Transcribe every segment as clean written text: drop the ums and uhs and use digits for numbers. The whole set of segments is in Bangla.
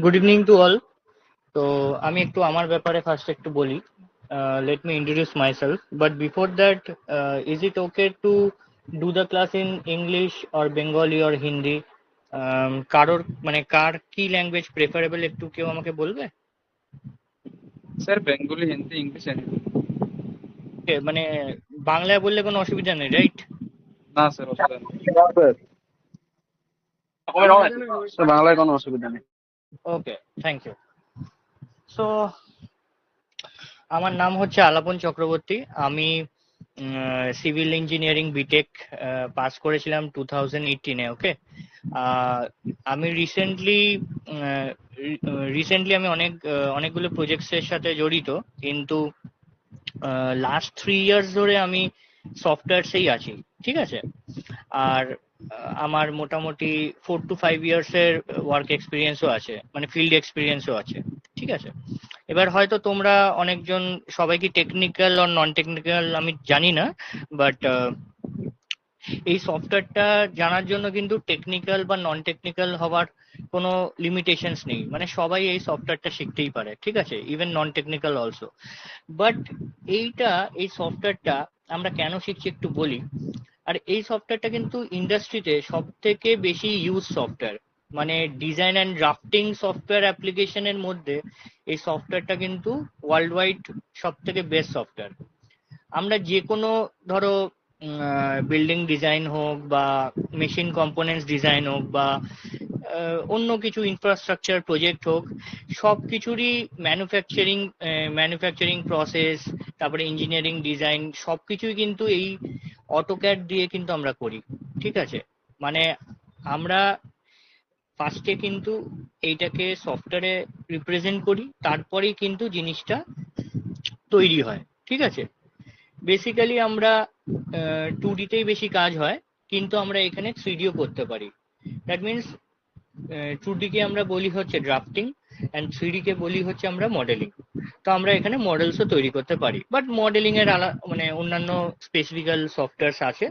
Good evening to all. তো আমি একটু আমার ব্যাপারে ফার্স্ট একটু বলি। Let me introduce myself, but before that, is it okay to do the class in English or Bengali or Hindi? কারোর মানে কার কি ল্যাঙ্গুয়েজ প্রেফারেবল একটু কেউ আমাকে বলবে? Sir Bengali, Hindi, English anything. মানে বাংলায় বললে কোনো অসুবিধা নেই, রাইট? না স্যার, অসুবিধা নেই। স্যার বাংলায় কোনো অসুবিধা নেই। ওকে, থ্যাংক ইউ। সো আমার নাম হচ্ছে আলাপন চক্রবর্তী। আমি সিভিল ইঞ্জিনিয়ারিং বিটেক পাস করেছিলাম 2018-এ। ওকে, আমি রিসেন্টলি আমি অনেকগুলো প্রজেক্টসের সাথে জড়িত, কিন্তু লাস্ট 3 ইয়ার্স ধরে আমি সফটওয়্যারসেই আছি, ঠিক আছে। আর আমার মোটামুটি 4 to 5 ইয়ার্সের ওয়ার্ক এক্সপিরিয়েন্সও আছে, মানে ফিল্ড এক্সপিরিয়েন্সও আছে, ঠিক আছে। এবার হয়তো তোমরা অনেকজন, সবাই কি টেকনিক্যাল আর নন টেকনিক্যাল আমি জানি না, বাট এই সফটওয়্যারটা জানার জন্য কিন্তু টেকনিক্যাল বা নন টেকনিক্যাল হওয়ার কোনো লিমিটেশনস নেই, মানে সবাই এই সফটওয়্যারটা শিখতেই পারে, ঠিক আছে, even non technical also. But এই সফটওয়্যারটা আমরা কেন শিখছি একটু বলি। আর এই সফটওয়্যারটা কিন্তু ইন্ডাস্ট্রিতে সব থেকে বেশি ইউজ সফটওয়্যার, মানে ডিজাইন অ্যান্ড ড্রাফটিং সফটওয়্যার অ্যাপ্লিকেশনের মধ্যে এই সফটওয়্যারটা কিন্তু ওয়ার্ল্ড ওয়াইড সব থেকে বেস্ট সফটওয়্যার। আমরা যে কোনো, ধরো, বিল্ডিং ডিজাইন হোক বা মেশিন কম্পোনেন্টস ডিজাইন হোক বা অন্য কিছু ইনফ্রাস্ট্রাকচার প্রজেক্ট হোক, সব কিছুরই ম্যানুফ্যাকচারিং প্রসেস, তারপরে ইঞ্জিনিয়ারিং ডিজাইন, সব কিছুই কিন্তু এই অটোক্যাড দিয়ে কিন্তু আমরা করি, ঠিক আছে। মানে আমরা ফার্স্টে কিন্তু এইটাকে সফটওয়্যারে রিপ্রেজেন্ট করি, তারপরেই কিন্তু জিনিসটা তৈরি হয়, ঠিক আছে। বেসিক্যালি আমরা 2D-তেই বেশি কাজ হয়, কিন্তু আমরা এখানে 3D-ও করতে পারি। দ্যাট মিনস 2D কে আমরা বলি হচ্ছে ড্রাফটিং, অ্যান্ড 3D কে বলি হচ্ছে আমরা মডেলিং। তো আমরা এখানে মডেলসও তৈরি করতে পারি, বাট মডেলিং এর মানে অন্যান্য স্পেসিফিক্যাল সফটওয়্যারস আছে।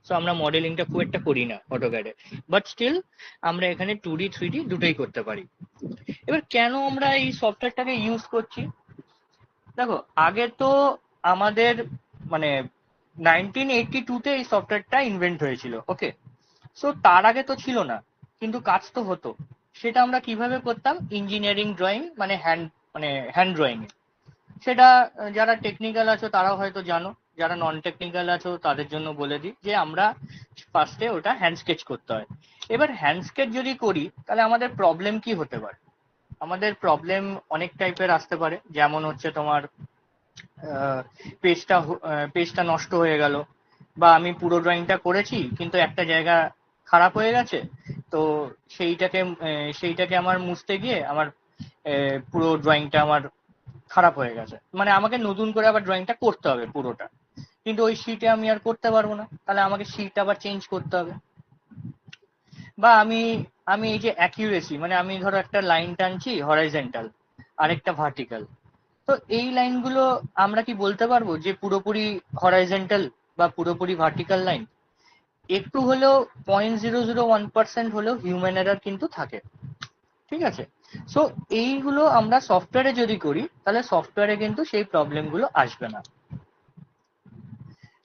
সো আমরা মডেলিংটা খুব একটা করি না অটোক্যাডে, বাট স্টিল আমরা এখানে 2D 3D দুটোই করতে পারি। এবার কেন আমরা এই সফটওয়্যারটাকে ইউজ করছি? দেখো, আগে তো আমাদের মানে 1982-তে এই সফটওয়্যারটা ইনভেন্ট হয়েছিল, ওকে। সো তার আগে তো ছিল না, কিন্তু কাজ তো হতো। সেটা আমরা কিভাবে করতাম? ইঞ্জিনিয়ারিং ড্রয়িং, মানে হ্যান্ড ড্রয়িং এ। সেটা যারা টেকনিক্যাল আছো তারাও হয়তো জানো, যারা নন টেকনিক্যাল আছো তাদের জন্য বলে দিই যে আমরা ফার্স্টে ওটা হ্যান্ড স্কেচ করতে হয়। এবার হ্যান্ড স্কেচ যদি করি, তাহলে আমাদের প্রবলেম কি হতে পারে? আমাদের প্রবলেম অনেক টাইপের আসতে পারে, যেমন হচ্ছে তোমার পেজটা পেজটা নষ্ট হয়ে গেল, বা আমি পুরো ড্রয়িংটা করেছি কিন্তু একটা জায়গা খারাপ হয়ে গেছে, তো সেইটাকে আমার মুছতে গিয়ে আমার পুরো ড্রয়িংটা আমার খারাপ হয়ে গেছে, মানে আমাকে নতুন করে আবার ড্রয়িংটা করতে হবে পুরোটা। কিন্তু ওই শীটে আমি আর করতে পারবো না, তাহলে আমাকে শীট আবার চেঞ্জ করতে হবে। বা আমি আমি এই যে অ্যাকিউরেসি, মানে আমি ধরো একটা লাইন টানছি হরাইজন্টাল, আরেকটা ভার্টিক্যাল, তো এই লাইনগুলো আমরা কি বলতে পারবো যে পুরোপুরি হরাইজন্টাল বা পুরোপুরি ভার্টিক্যাল লাইন? একটু হলেও 0.001% হলেও হিউম্যান এরার কিন্তু থাকে, ঠিক আছে। সো এইগুলো আমরা সফটওয়্যারে যদি করি, তাহলে সফটওয়্যারে কিন্তু সেই প্রবলেমগুলো আসবে না।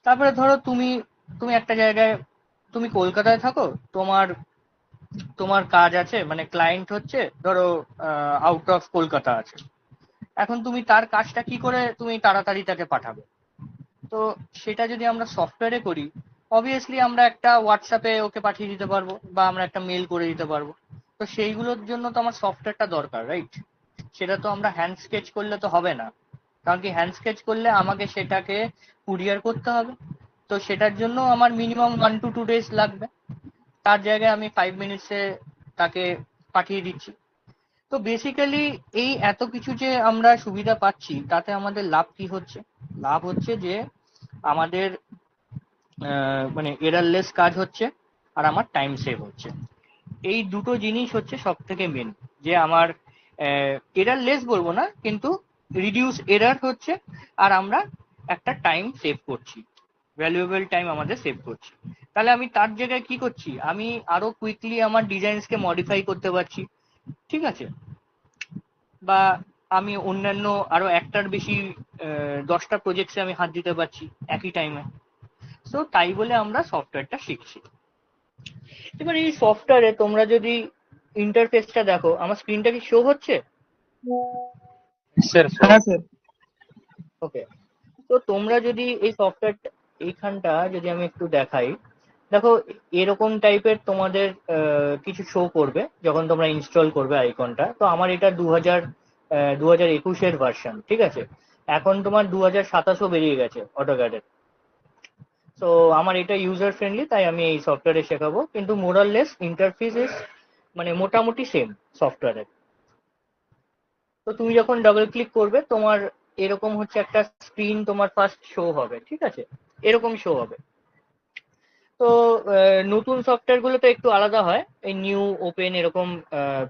তারপরে ধরো তুমি তুমি একটা জায়গায়, তুমি কলকাতায় থাকো, তোমার তোমার কাজ আছে, মানে ক্লায়েন্ট হচ্ছে ধরো আউট অফ কলকাতা আছে। এখন তুমি তার কাজটা কি করে তুমি তাড়াতাড়ি তাকে পাঠাবে? তো সেটা যদি আমরা সফটওয়্যারে করি, অবভিয়াসলি আমরা একটা হোয়াটসঅ্যাপে ওকে পাঠিয়ে দিতে পারবো, বা আমরা একটা মেল করে দিতে পারবো। তো সেইগুলোর জন্য তো আমার সফটওয়্যারটা দরকার, রাইট? সেটা তো আমরা হ্যান্ড স্কেচ করলে তো হবে না, কারণ কি হ্যান্ড স্কেচ করলে আমাকে সেটাকে কুরিয়ার করতে হবে। তো সেটার জন্য আমার মিনিমাম 1 to 2 days লাগবে, তার জায়গায় আমি 5 মিনিটসে তাকে পাঠিয়ে দিচ্ছি। তো বেসিক্যালি এই এত কিছু যে আমরা সুবিধা পাচ্ছি, তাতে আমাদের লাভ কি হচ্ছে? লাভ হচ্ছে যে আমাদের মানে এরারলেস কাজ হচ্ছে, আর আমার টাইম সেভ হচ্ছে। এই দুটো জিনিস হচ্ছে সব থেকে মেন, যে আমার এরারলেস বলবো না, কিন্তু রিডিউস এরার হচ্ছে, আর আমরা একটা টাইম সেভ করছি, ভ্যালুয়েবল টাইম আমাদের সেভ করছি। তাহলে আমি তার জায়গায় কি করছি? আমি আরো কুইকলি আমার ডিজাইনসকে মডিফাই করতে পারছি, ঠিক আছে, বা আমি অন্যান্য আরো একটার বেশি 10টা প্রজেক্টসে আমি হাত দিতে পারছি একই টাইমে। সো তাই বলে আমরা সফটওয়্যারটা শিখছি। এবার এই সফটওয়্যারে তোমরা যদি ইন্টারফেসটা দেখো, আমার স্ক্রিনটা কি শো হচ্ছে? স্যার হ্যাঁ স্যার। ওকে, তো তোমরা যদি এই সফটওয়্যারটা এইখানটা যদি আমি একটু দেখাই, দেখো এরকম টাইপের তোমাদের কিছু শো করবে যখন তোমরা ইনস্টল করবে আইকনটা। তো আমার এটা 2021-এর ভার্সন, ঠিক আছে। এখন তোমার 2027ও বেরিয়ে গেছে অটোক্যাডের। তো আমার এটা ইউজার ফ্রেন্ডলি, তাই আমি এই সফটওয়্যারে শেখাবো, কিন্তু মোরাললেস ইন্টারফেস মানে মোটামুটি সেম সফটওয়্যারের। তো তুমি যখন ডাবল ক্লিক করবে তোমার এরকম হচ্ছে একটা স্ক্রিন তোমার ফার্স্ট শো হবে, ঠিক আছে, এরকম শো হবে। তো নতুন সফটওয়্যার গুলো তো একটু আলাদা হয়, এই নিউ ওপেন এরকম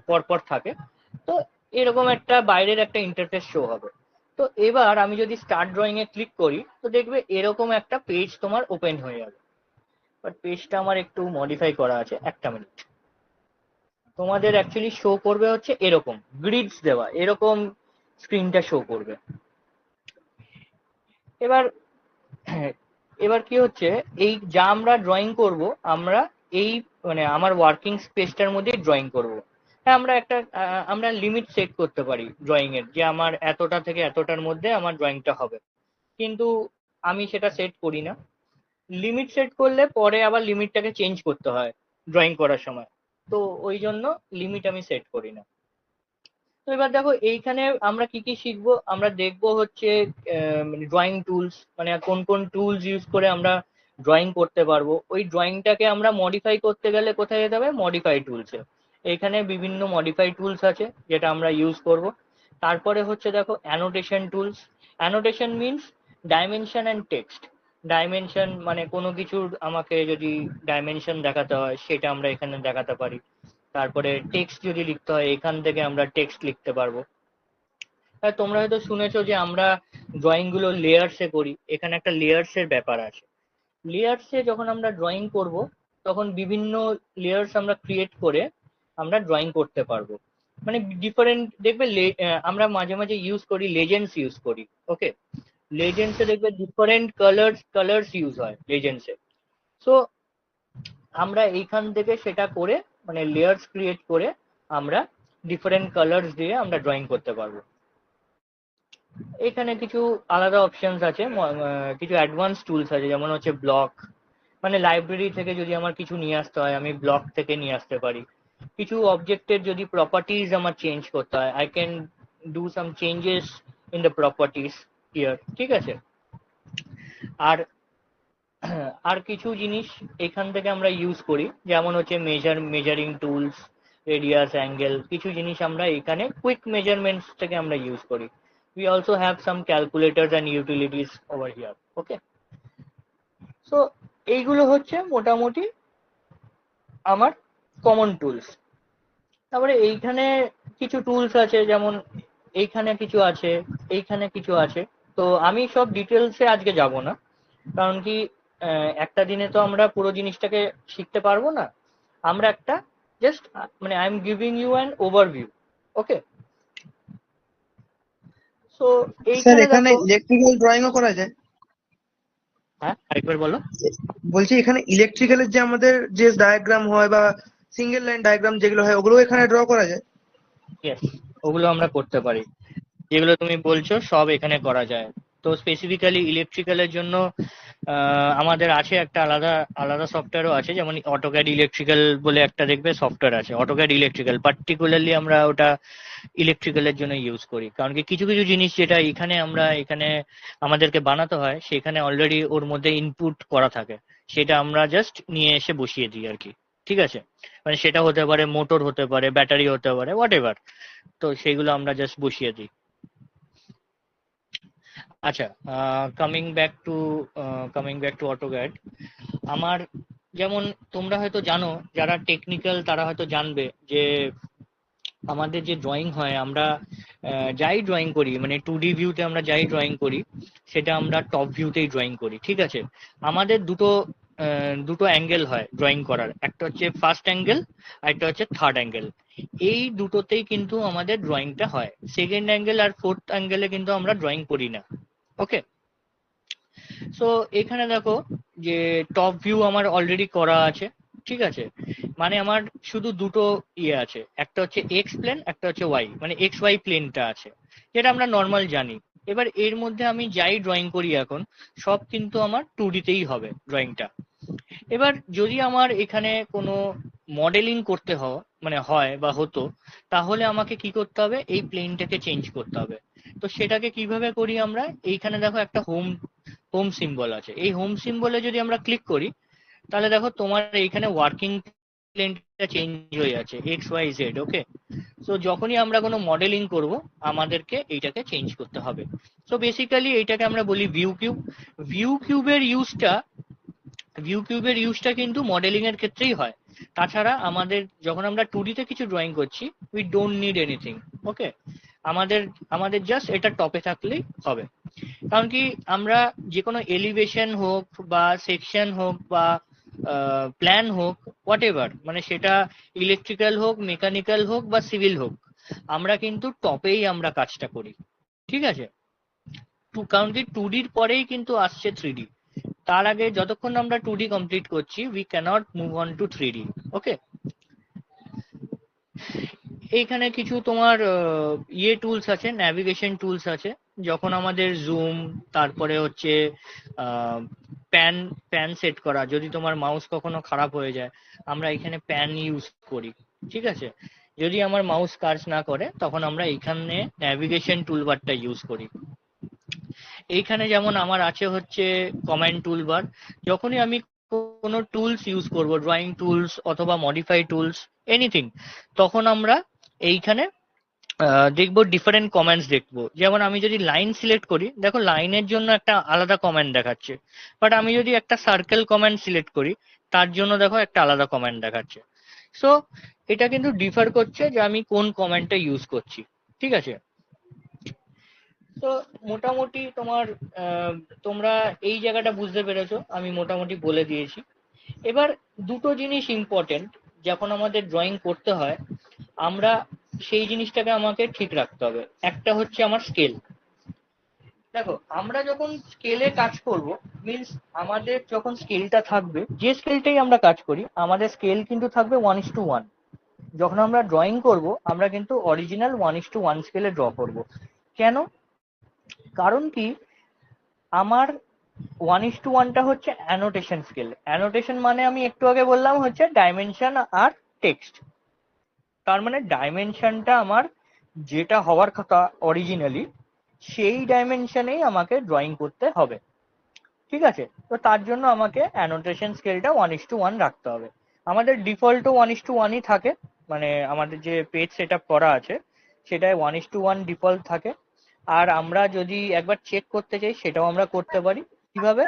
পরপর থাকে। তো এরকম একটা বাইরের একটা ইন্টারফেস শো হবে। তো এবার আমি যদি স্টার্ট ড্রয়িং এ ক্লিক করি তো দেখবে এরকম একটা পেজ তোমার ওপেন হয়ে যাবে। বাট পেজটা আমার একটু মডিফাই করা আছে, একটা মিনিট। তোমাদের অ্যাকচুয়ালি শো করবে হচ্ছে এরকম গ্রিডস দেওয়া, এরকম স্ক্রিনটা শো করবে। এবার এবার কি হচ্ছে, এই যা আমরা ড্রয়িং করব, আমরা এই মানে আমার ওয়ার্কিং স্পেসটার মধ্যে ড্রয়িং করব। হ্যাঁ, আমরা লিমিট সেট করতে পারি ড্রয়িং এর, যে আমার এতটা থেকে এতটার মধ্যে আমার ড্রয়িংটা হবে, কিন্তু আমি সেটা সেট করি না। লিমিট সেট করলে পরে আবার লিমিটটাকে চেঞ্জ করতে হয় ড্রয়িং করার সময়, তো ওই জন্য লিমিট আমি সেট করি না। তো এবার দেখো এইখানে আমরা কি কি শিখবো, আমরা দেখবো হচ্ছে ড্রয়িং টুলস, মানে কোন কোন টুলস ইউজ করে আমরা ড্রয়িং করতে পারবো। ওই ড্রয়িংটাকে আমরা মডিফাই করতে গেলে কোথায় যেতে হবে, মডিফাই টুলসে। এখানে বিভিন্ন মডিফাই টুলস আছে যেটা আমরা ইউজ করব। তারপরে হচ্ছে দেখো annotation tools. Annotation means dimension and text. Dimension মানে কোনো কিছুর আমাকে যদি ডাইমেনশন দেখাতে হয় সেটা আমরা এখানে দেখাতে পারি। তারপরে টেক্সট যদি লিখতে হয় এখান থেকে আমরা টেক্সট লিখতে পারবো। আর তোমরা হয়তো শুনেছো যে আমরা ড্রয়িং গুলো লেয়ার্সে করি, এখানে একটা লেয়ার্সের ব্যাপার আছে। লেয়ার্সে যখন আমরা ড্রয়িং করব তখন বিভিন্ন লেয়ার্স আমরা ক্রিয়েট করে আমরা ড্রয়িং করতে পারবো। মানে ডিফারেন্ট দেখবে আমরা মাঝে মাঝে ইউজ করি লেজেন্ডস ইউজ করি। ওকে, লেজেন্ডসে দেখবে ডিফারেন্ট কালার্স ইউজ হয় লেজেন্ডসে। সো আমরা এইখান থেকে সেটা করে মানে লেয়ার্স ক্রিয়েট করে আমরা ডিফারেন্ট কালার্স দিয়ে আমরা ড্রয়িং করতে পারবো। এখানে কিছু আলাদা অপশনস আছে, কিছু অ্যাডভান্স টুলস আছে, যেমন হচ্ছে ব্লক, মানে লাইব্রেরি থেকে যদি আমার কিছু নিয়ে আসতে হয় আমি ব্লক থেকে নিয়ে আসতে পারি। কিছু অবজেক্টের যদি প্রপার্টিজ আমার চেঞ্জ করতে হয়, I can do some changes in the properties here, ঠিক আছে। আর আর কিছু জিনিস এখান থেকে আমরা ইউজ করি, যেমন হচ্ছে মেজারিং টুলস, রেডিয়াস, অ্যাঙ্গেল, কিছু জিনিস আমরা এখানে কুইক মেজারমেন্টস থেকে আমরা ইউজ করি। We also have some calculators and utilities over here. Okay, so এইগুলো হচ্ছে মোটামুটি আমার কমন টুলস। তারপরে এইখানে কিছু টুলস আছে, যেমন এইখানে কিছু আছে, এইখানে কিছু আছে। তো আমি সব ডিটেলসে আজকে যাব না, কারণ কি একটা দিনে তো আমরা পুরো জিনিসটাকে শিখতে পারবো না। আমরা একটা জাস্ট মানে I am giving you an overview. Okay, so sir এইখানে এখানে দেখো। ইলেকট্রিক্যাল ড্রয়িংও করা যায়? হ্যাঁ, আরেকবার বলো। বলছি এখানে ইলেকট্রিক্যালের যে আমাদের যে ডায়াগ্রাম হয় বা সিঙ্গেল লাইন ডায়াগ্রাম যেগুলো হয় ওগুলো এখানে ড্র করা যায়? ইয়েস, ওগুলো আমরা করতে পারি, যেগুলো তুমি বলছো সব এখানে করা যায়। তো স্পেসিফিক্যালি ইলেকট্রিক্যালের জন্য আমাদের আছে একটা আলাদা আলাদা সফটওয়্যারও আছে, যেমন অটোক্যাড ইলেকট্রিক্যাল বলে একটা দেখবে সফটওয়্যার আছে, অটোক্যাড ইলেকট্রিক্যাল। পার্টিকুলারলি আমরা ওটা ইলেকট্রিক্যালের জন্য ইউজ করি, কারণ কি কিছু কিছু জিনিস যেটা এখানে আমাদেরকে বানাতে হয় সেখানে অলরেডি ওর মধ্যে ইনপুট করা থাকে, সেটা আমরা জাস্ট নিয়ে এসে বসিয়ে দিই আর কি। ঠিক আছে, মানে সেটা হতে পারে মোটর, হতে পারে ব্যাটারি, হতে পারে হোয়াট এভার। তো সেইগুলো আমরা জাস্ট বসিয়ে দিই। আচ্ছা, কামিং ব্যাক টু অটোক্যাড। আমার যেমন তোমরা হয়তো জানো, যারা টেকনিক্যাল তারা হয়তো জানবে যে আমাদের যে ড্রয়িং হয়, আমরা যাই ড্রয়িং করি মানে 2D ভিউতে আমরা যাই ড্রয়িং করি সেটা আমরা টপ ভিউতেই ড্রয়িং করি, ঠিক আছে। আমাদের দুটো দুটো অ্যাঙ্গেল হয় ড্রয়িং করার, একটা হচ্ছে ফার্স্ট অ্যাঙ্গেল আর একটা হচ্ছে থার্ড অ্যাঙ্গেল। এই দুটোতেই কিন্তু আমাদের ড্রয়িংটা হয়, সেকেন্ড অ্যাঙ্গেল আর ফোর্থ অ্যাঙ্গেলে কিন্তু আমরা ড্রয়িং করি না। ওকে, সো এখানে দেখো যে টপ ভিউ আমার অলরেডি করা আছে, ঠিক আছে। মানে আমার শুধু দুটো ইয়ে আছে, একটা হচ্ছে এক্স প্লেন, একটা হচ্ছে ওয়াই, মানে এক্স ওয়াই প্লেনটা আছে, যেটা আমরা নর্মাল জানি। এবার এর মধ্যে আমি যাই ড্রয়িং করি এখন, সব কিন্তু আমার 2D তেই হবে ড্রয়িংটা। এবার যদি আমার এখানে কোনো মডেলিং করতে হয় বা হতো, তাহলে আমাকে কি করতে হবে, এই প্লেনটাকে চেঞ্জ করতে হবে। তো সেটাকে কিভাবে করি আমরা, এইখানে দেখো একটা হোম হোম সিম্বল আছে, এই হোম সিম্বলে যদি আমরা ক্লিক করি, তাহলে দেখো তোমার এইখানে ওয়ার্কিং প্লেনটা চেঞ্জ হয়ে যাচ্ছে, এক্স ওয়াই জেড। ওকে, সো যখনই আমরা কোনো মডেলিং করব, আমাদেরকে এইটাকে চেঞ্জ করতে হবে। সো বেসিক্যালি এইটাকে আমরা বলি ভিউ কিউব। ভিউ কিউবের ইউজটা ভিউ কিউবের ইউজটা কিন্তু মডেলিং এর ক্ষেত্রেই হয়। তাছাড়া আমাদের যখন আমরা 2D তে কিছু ড্রয়িং করছি, উই ডোন্ট নিড এনিথিং। ওকে, আমাদের আমাদের জাস্ট এটা টপে থাকলেই হবে। কারণ কি, আমরা যে কোনো এলিভেশন হোক বা সেকশন হোক বা প্ল্যান হোক, হোয়াট এভার, মানে সেটা ইলেকট্রিক্যাল হোক, মেকানিক্যাল হোক বা সিভিল হোক, আমরা কিন্তু টপেই আমরা কাজটা করি। ঠিক আছে, কারণ কি 2Dর পরেই কিন্তু আসছে 3D। তার আগে যতক্ষণ আমরা 2D কমপ্লিট করছি, we can't move on to 3D। Okay, এইখানে কিছু তোমার ইয়ে টুলস আছে, ন্যাভিগেশন টুলস আছে। যখন আমাদের জুম, তারপরে হচ্ছে প্যান প্যান সেট করা, যদি তোমার মাউস কখনো খারাপ হয়ে যায়, আমরা এখানে প্যান ইউজ করি। ঠিক আছে, যদি আমার মাউস কাজ না করে, তখন আমরা এইখানে ন্যাভিগেশন টুলবারটা ইউজ করি। এইখানে যেমন আমার আছে হচ্ছে কমান্ড টুলবার। যখনই আমি কোনো টুলস ইউজ করব, ড্রয়িং টুলস অথবা মডিফাই টুলস, এনিথিং, তখন আমরা এইখানে দেখবো ডিফারেন্ট কমেন্টস দেখবো। যেমন আমি যদি লাইন সিলেক্ট করি, দেখো লাইনের জন্য একটা আলাদা কমেন্ট দেখাচ্ছে, বাট আমি যদি একটা সার্কেল কমেন্ট সিলেক্ট করি, তার জন্য দেখো একটা আলাদা কমেন্ট দেখাচ্ছে। সো এটা কিন্তু ডিফার করছে যে আমি কোন কমেন্টটা ইউজ করছি। ঠিক আছে, তো মোটামুটি তোমার তোমরা এই জায়গাটা বুঝতে পেরেছো, আমি মোটামুটি বলে দিয়েছি। এবার দুটো জিনিস ইম্পর্টেন্ট, যখন আমাদের ড্রয়িং করতে হয়, আমরা সেই জিনিসটাকে আমাকে ঠিক রাখতে হবে। একটা হচ্ছে আমার স্কেল। দেখো, আমরা যখন স্কেলে কাজ করব, মিনস আমাদের যখন স্কেলটা থাকবে, যে স্কেলটাই আমরা কাজ করি, আমাদের স্কেল কিন্তু থাকবে 1:1। যখন আমরা ড্রয়িং করব, আমরা কিন্তু অরিজিনাল 1:1 স্কেলে ড্র করব। কেন? কারণ কি, আমার 1:1টা হচ্ছে অ্যানোটেশন স্কেল। অ্যানোটেশন মানে আমি একটু আগে বললাম হচ্ছে ডাইমেনশন আর টেক্সট। তার মানে ডাইমেনশনটা আমার যেটা হওয়ার কথা অরিজিনালি, সেই ডাইমেনশনেই আমাকে ড্রয়িং করতে হবে। ঠিক আছে, তো তার জন্য আমাকে অ্যানোটেশন স্কেলটা 1:1 রাখতে হবে। আমাদের ডিফল্টও 1:1ই থাকে, মানে আমাদের যে পেজ সেট আপ করা আছে, সেটাই 1:1 ডিফল্ট থাকে। আর আমরা যদি একবার চেক করতে চাই, সেটাও আমরা করতে পারি। কিভাবে?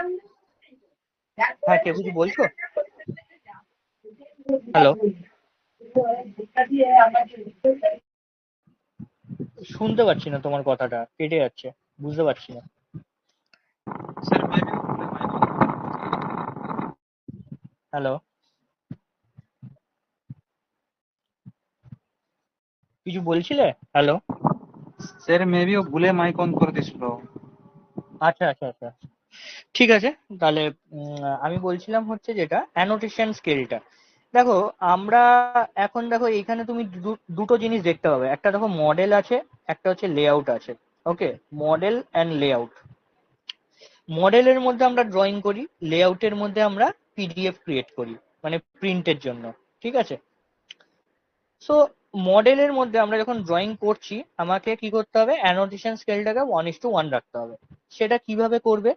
হ্যাঁ, কেউ কিছু বলছো? হ্যালো, শুনতে পাচ্ছি না, তোমার কথাটা কেটে যাচ্ছে, বুঝতে পারছি না। सर मैं भी भूले माइक হ্যালো, কিছু বলছিলে? হ্যালো, सर मैं भी वो भूले माइक ऑन कर दिसलो। আচ্ছা আচ্ছা আচ্ছা, ঠিক আছে। তাহলে আমি বলছিলাম হচ্ছে যেটা অ্যানোটেশন স্কেলটা। দেখো, আমরা এখন দেখো এইখানে তুমি দুটো জিনিস দেখতে পাবে, একটা দেখো মডেল আছে, একটা হচ্ছে লেআউট আছে। ওকে, মডেল অ্যান্ড লেআউট। মডেলের মধ্যে আমরা ড্রয়িং করি, লেআউটের মধ্যে আমরা পিডিএফ ক্রিয়েট করি, মানে প্রিন্টের জন্য। ঠিক আছে, সো মডেলের মধ্যে আমরা যখন ড্রয়িং করছি, আমাকে কি করতে হবে, অ্যানোটেশন স্কেলটাকে 1:1 রাখতে হবে। সেটা কিভাবে করবে,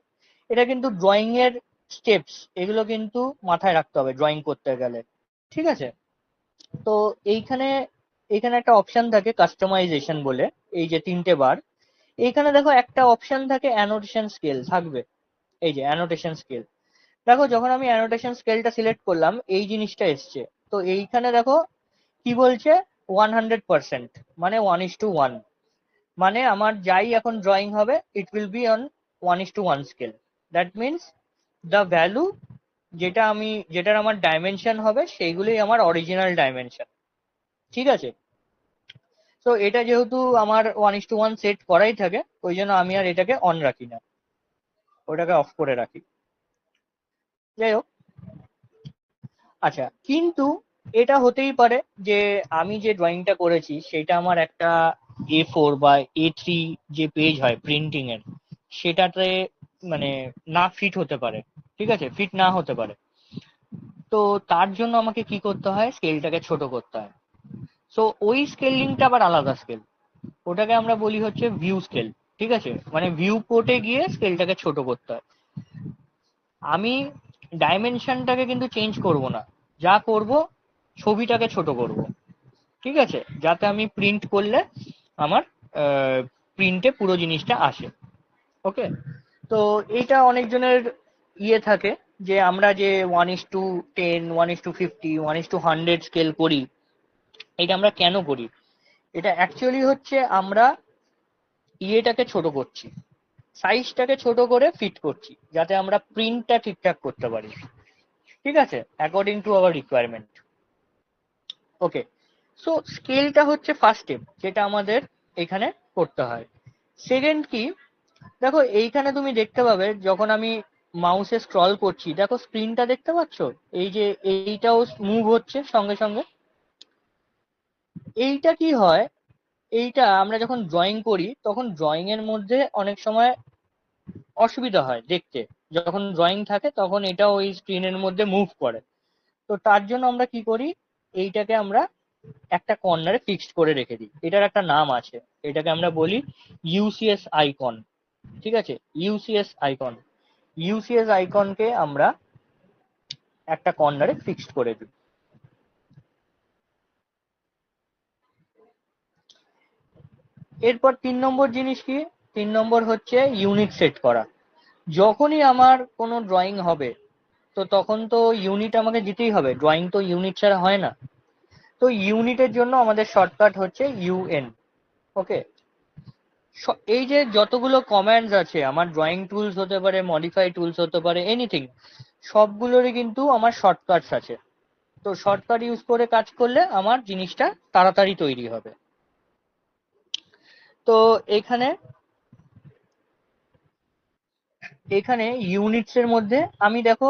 এটা কিন্তু ড্রয়িং এর স্টেপস, এগুলো কিন্তু মাথায় রাখতে হবে ড্রয়িং করতে গেলে। ঠিক আছে, তো এইখানে এইখানে একটা অপশন থাকে কাস্টমাইজেশন বলে, এই যে 3টে বার, এইখানে দেখো একটা অপশন থাকে অ্যানোটেশন স্কেল থাকবে, এই যে অ্যানোটেশন স্কেল। দেখো, যখন আমি অ্যানোটেশন স্কেলটা সিলেক্ট করলাম, এই জিনিসটা এসছে। তো এইখানে দেখো কি বলছে, 100%, মানে 1:1। মানে আমার যাই এখন ড্রয়িং হবে, it will be on 1:1 scale. That means the value যেটার আমার ডাইমেনশন হবে সেইগুলোই আমার অরিজিনাল ডাইমেনশন। ঠিক আছে, তো এটা যেহেতু আমার 1:1 সেট করাই থাকে, ওই জন্য আমি আর এটাকে অন রাখি না, ওটাকে অফ করে রাখি। যাই হোক, আচ্ছা, কিন্তু এটা হতেই পারে যে আমি যে ড্রয়িংটা করেছি সেটা আমার একটা A4 বা A3 যে পেজ হয় প্রিন্টিং এর, সেটাতে মানে না ফিট হতে পারে। ঠিক আছে, ফিট না হতে পারে। তো তার জন্য আমাকে কি করতে হয়, স্কেলটাকে ছোট করতে হয়। সো ওই স্কেলিংটা আবার আলাদা স্কেল, ওটাকে আমরা বলি হচ্ছে ভিউ স্কেল। ঠিক আছে, মানে ভিউ পোর্টে গিয়ে স্কেলটাকে ছোট করতে হয়। আমি ডাইমেনশনটাকে কিন্তু চেঞ্জ করব না, যা করব ছবিটাকে ছোট করব। ঠিক আছে, যাতে আমি প্রিন্ট করলে আমার প্রিন্টে পুরো জিনিসটা আসে। ওকে, তো এইটা অনেকজনের থাকে যে আমরা যে 1:10, 1:50, 1:100 স্কেল করি, এটা আমরা কেন করি? এটা অ্যাকচুয়ালি হচ্ছে আমরা ইয়েটাকে ছোট করছি, সাইজটাকে ছোট করে ফিট করছি, যাতে আমরা প্রিন্টটা ঠিকঠাক করতে পারি। ঠিক আছে, according to our requirement. Okay, so স্কেলটা হচ্ছে ফার্স্ট স্টেপ যেটা আমাদের এখানে করতে হয়। সেকেন্ড কি, দেখো এইখানে তুমি দেখতে পাবে যখন আমি মাউসে স্ক্রল করছি, দেখো স্ক্রিনটা দেখতে পাচ্ছ, এই যে এইটাও মুভ হচ্ছে সঙ্গে সঙ্গে। এইটা কি হয়, এইটা আমরা যখন ড্রয়িং করি তখন ড্রয়িং এর মধ্যে অনেক সময় অসুবিধা হয় দেখতে। যখন ড্রয়িং থাকে তখন এটা ওই স্ক্রিনের মধ্যে মুভ করে। তো তার জন্য আমরা কি করি, এইটাকে আমরা একটা কর্নারে ফিক্সড করে রেখে দিই। এটার একটা নাম আছে, এটাকে আমরা বলি ইউসিএস আইকন। ঠিক আছে, ইউসিএস আইকন, ইউসিএস আইকনকে আমরা একটা কর্নারে ফিক্সড করে দিই। এরপর 3 নম্বর জিনিস কি, 3 নম্বর হচ্ছে ইউনিট সেট করা। যখনই আমার কোনো ড্রয়িং হবে, তো তখন তো ইউনিট আমাকে দিতেই হবে, ড্রয়িং তো ইউনিট ছাড়া হয় না। তো ইউনিটের জন্য আমাদের শর্টকাট হচ্ছে ইউএন। ওকে, এই যে যতগুলো কমান্ডস আছে, আমার ড্রয়িং টুলস হতে পারে, মডিফাই টুলস হতে পারে, এনিথিং, সবগুলোরই কিন্তু আমার শর্টকাটস আছে। তো শর্টকাট ইউজ করে কাজ করলে আমার জিনিসটা তাড়াতাড়ি তৈরি হবে। তো এখানে এখানে ইউনিটস এর মধ্যে আমি দেখো,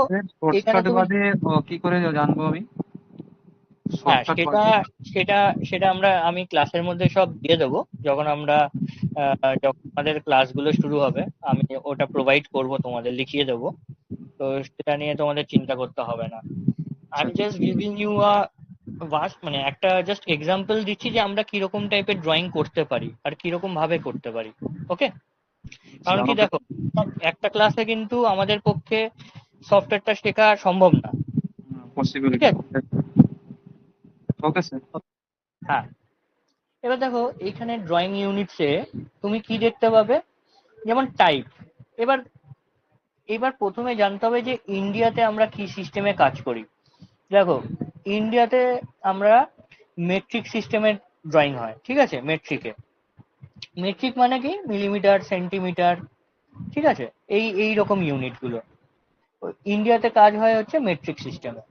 এখানে শর্টকাট তুমি, বাদে কি করে জানবো আমি? হ্যাঁ শর্টকাট সেটা বাদে সেটা সেটা আমি ক্লাসের মধ্যে সব দিয়ে দেবো। যখন আমাদের ক্লাসগুলো শুরু হবে আমি ওটা প্রোভাইড করব, তোমাদের লিখিয়ে দেবো। তো সেটা নিয়ে তোমাদের চিন্তা করতে হবে না। আচ্ছা আমি আচ্ছা just giving you a vast, মানে একটা জাস্ট এক্সাম্পল দিচ্ছি যে আমরা কিরকম টাইপের ড্রয়িং করতে পারি আর কিরকম ভাবে করতে পারি। ওকে, আচ্ছা, কারণ কি আমাকে দেখো, একটা ক্লাসে কিন্তু আমাদের পক্ষে সফটওয়্যারটা শেখা সম্ভব না। ঠিক পসিবিলিটি। আছে, ওকে স্যার। হ্যাঁ। এবার দেখো এইখানে ড্রয়িং ইউনিটসে তুমি কি দেখতে পাবে, যেমন টাইপ। এবার এবার প্রথমে জানতে হবে যে ইন্ডিয়াতে আমরা কি সিস্টেমে কাজ করি। দেখো, ইন্ডিয়াতে আমরা মেট্রিক সিস্টেমের ড্রয়িং হয়। ঠিক আছে, মেট্রিকে, মেট্রিক মানে কি, মিলিমিটার, সেন্টিমিটার। ঠিক আছে, এই এই রকম ইউনিট গুলো ইন্ডিয়াতে কাজ হয় হচ্ছে মেট্রিক সিস্টেমে।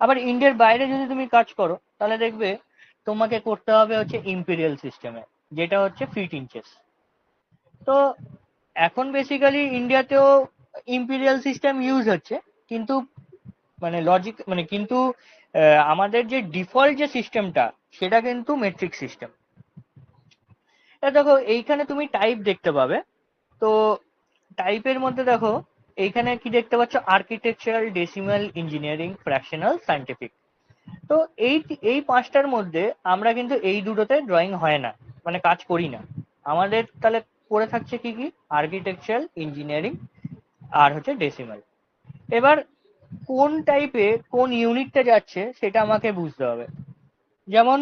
আবার ইন্ডিয়ার বাইরে যদি তুমি কাজ করো তাহলে দেখবে তোমাকে করতে হবে হচ্ছে ইম্পেরিয়াল সিস্টেমে, যেটা হচ্ছে ফিট ইঞ্চেস। তো এখন বেসিক্যালি ইন্ডিয়াতেও ইম্পেরিয়াল সিস্টেম ইউজ হচ্ছে, কিন্তু মানে লজিক মানে কিন্তু আমাদের যে ডিফল্ট যে সিস্টেমটা সেটা কিন্তু মেট্রিক সিস্টেম। দেখো এইখানে তুমি টাইপ দেখতে পাবে। তো টাইপের মধ্যে দেখো এইখানে কি দেখতে পাচ্ছ, architectural, decimal, engineering, fractional, scientific. তো এই এই পাঁচটার মধ্যে আমরা কিন্তু এই দুটোতে ড্রয়িং হয় না, মানে কাজ করি না। আমাদের তাহলে পড়ে থাকছে কি কি, আর্কিটেকচারাল, ইঞ্জিনিয়ারিং আর হচ্ছে ডেসিমাল। এবার কোন টাইপে কোন ইউনিটটা যাচ্ছে সেটা আমাকে বুঝতে হবে। যেমন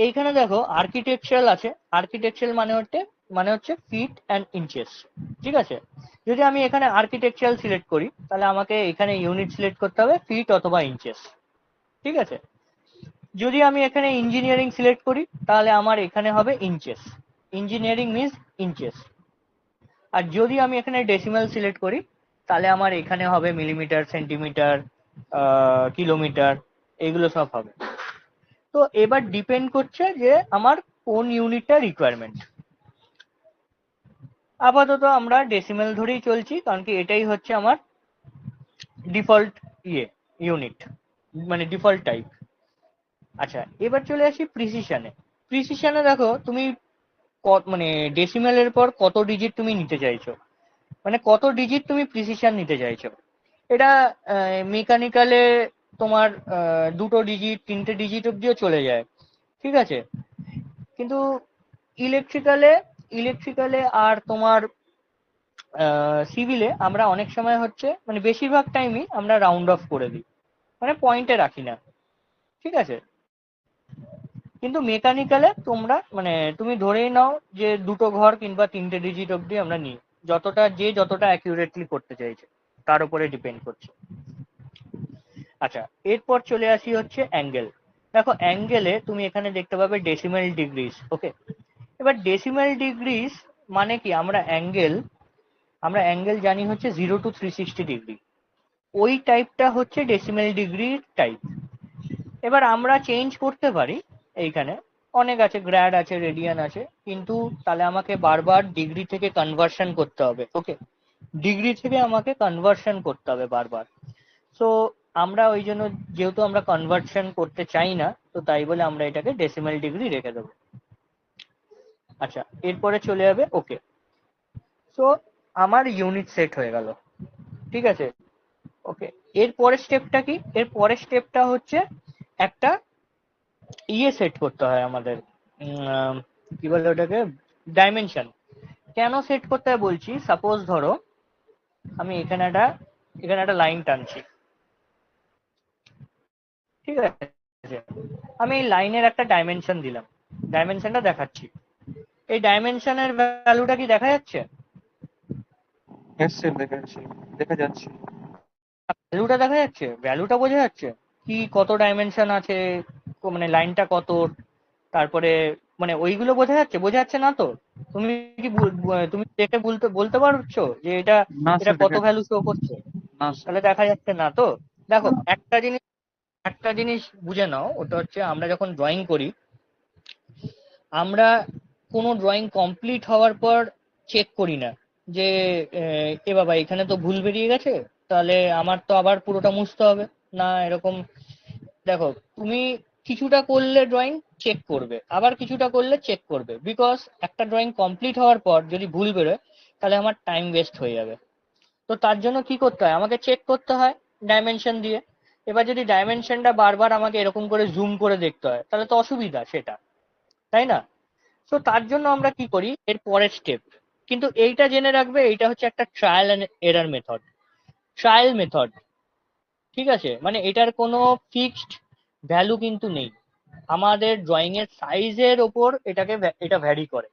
এইখানে দেখো আর্কিটেকচারাল আছে, আর্কিটেকচারাল মানে হচ্ছে ফিট অ্যান্ড ইঞ্চেস। ঠিক আছে, যদি আমি এখানে আর্কিটেকচারাল সিলেক্ট করি তাহলে আমাকে এখানে ইউনিট সিলেক্ট করতে হবে ফিট অথবা ইঞ্চেস। ঠিক আছে, যদি আমি এখানে ইঞ্জিনিয়ারিং সিলেক্ট করি তাহলে আমার এখানে হবে ইঞ্চেস, ইঞ্জিনিয়ারিং মিনস ইঞ্চেস। আর যদি আমি এখানে ডেসিমাল সিলেক্ট করি তাহলে আমার এখানে হবে মিলিমিটার, সেন্টিমিটার, কিলোমিটার, এগুলো সব হবে। তো এবার ডিপেন্ড করছে যে আমার কোন ইউনিটটা রিকোয়ারমেন্ট। আপাতত আমরা ডেসিমেল ধরেই চলছি, কারণ কি এটাই হচ্ছে আমার ডিফল্ট ইউনিট, মানে ডিফল্ট টাইপ। আচ্ছা, এবার চলে আসি প্রিসিশনে। প্রিসিশনে দেখো তুমি মানে ডেসিমেলের পর কত ডিজিট তুমি নিতে চাইছো, মানে কত ডিজিট তুমি প্রিসিশন নিতে চাইছো। এটা মেকানিক্যালে তোমার 2 ডিজিট 3টে ডিজিট অব্দিও চলে যায়, ঠিক আছে। কিন্তু ইলেকট্রিক্যালে ইলেকট্রিক্যালে আর তোমার সিভিলে আমরা অনেক সময় হচ্ছে মানে বেশিরভাগ টাইমই আমরা রাউন্ড অফ করে দিই, মানে পয়েন্টে রাখি না, ঠিক আছে। কিন্তু মেকানিক্যালে তোমরা মানে তুমি ধরেই নাও যে 2টো ঘর কিংবা 3টে ডিজিট অব্দি আমরা নিই, যতটা অ্যাকিউরেটলি করতে চাইছে তার উপরে ডিপেন্ড করছে। আচ্ছা, এরপর চলে আসি হচ্ছে অ্যাঙ্গেল। দেখো অ্যাঙ্গেলে তুমি এখানে দেখতে পাবে ডেসিমেল ডিগ্রিজ, ওকে। এবার ডেসিমেল ডিগ্রিজ মানে কি, আমরা অ্যাঙ্গেল জানি হচ্ছে 0 to 360 ডিগ্রি, ওই টাইপটা হচ্ছে ডেসিমেল ডিগ্রি টাইপ। এবার আমরা চেঞ্জ করতে পারি, এইখানে অনেক আছে, গ্র্যাড আছে, রেডিয়ান আছে, কিন্তু তাহলে আমাকে বারবার ডিগ্রি থেকে কনভার্সন করতে হবে, ওকে। ডিগ্রি থেকে আমাকে কনভার্সন করতে হবে বারবার। সো আমরা ওই জন্য, যেহেতু আমরা কনভার্সন করতে চাই না, তো তাই বলে আমরা এটাকে ডেসিমেল ডিগ্রি রেখে দেবো। আচ্ছা, এরপরে চলে যাবে ওকে। সো আমার ইউনিট সেট হয়ে গেল, ঠিক আছে, ওকে। এর পরের স্টেপটা কি? এর পরের স্টেপটা হচ্ছে একটা সেট করতে হয় আমাদের, কি বলে ওটাকে, ডাইমেনশন। কেন সেট করতে হয় বলছি, সাপোজ ধরো আমি এখানে একটা লাইন টানছি, ঠিক আছে। আমি এই লাইনের একটা ডাইমেনশন দিলাম, ডাইমেনশনটা দেখাচ্ছি। এই ডাইমেনশনের ভ্যালুটা কি দেখা যাচ্ছে? হ্যাঁ স্যার, দেখা যাচ্ছে। ভ্যালুটা দেখা যাচ্ছে, ভ্যালুটা বোঝা যাচ্ছে কি কত ডাইমেনশন আছে, মানে লাইনটা কত, তারপরে মানে ওইগুলো বোঝা যাচ্ছে না তো? তুমি কি তুমি দেখে বলতে বলতে পারছো যে এটা না এটা স্যার, কত ভ্যালু শো করছে? না স্যার। তাহলে দেখা যাচ্ছে না তো। দেখো একটা জিনিস বুঝে নাও, ওটা হচ্ছে আমরা যখন ড্রয়িং করি, আমরা কোনো ড্রয়িং কমপ্লিট হওয়ার পর চেক করি না যে এ বাবা এখানে তো ভুল বেরিয়ে গেছে, তাহলে আমার তো আবার পুরোটা মুছতে হবে, না এরকম। দেখো, তুমি কিছুটা করলে ড্রয়িং চেক করবে, আবার কিছুটা করলে চেক করবে, বিকজ একটা ড্রয়িং কমপ্লিট হওয়ার পর যদি ভুল বেরোয় তাহলে আমার টাইম ওয়েস্ট হয়ে যাবে। তো তার জন্য কি করতে হয়, আমাকে চেক করতে হয় ডাইমেনশন দিয়ে। এবার যদি ডাইমেনশনটা বারবার আমাকে এরকম করে জুম করে দেখতে হয়, তাহলে তো অসুবিধা সেটা, তাই না? তো তার জন্য আমরা কি করি, এর পরের স্টেপ, কিন্তু এইটা জেনে রাখবে, এইটা হচ্ছে একটা trial and error method, trial method, ঠিক আছে। মানে এটার কোনো ফিক্সড ভ্যালু কিন্তু নেই, আমাদের ড্রয়িং এর সাইজের ওপর এটা ভ্যারি করে।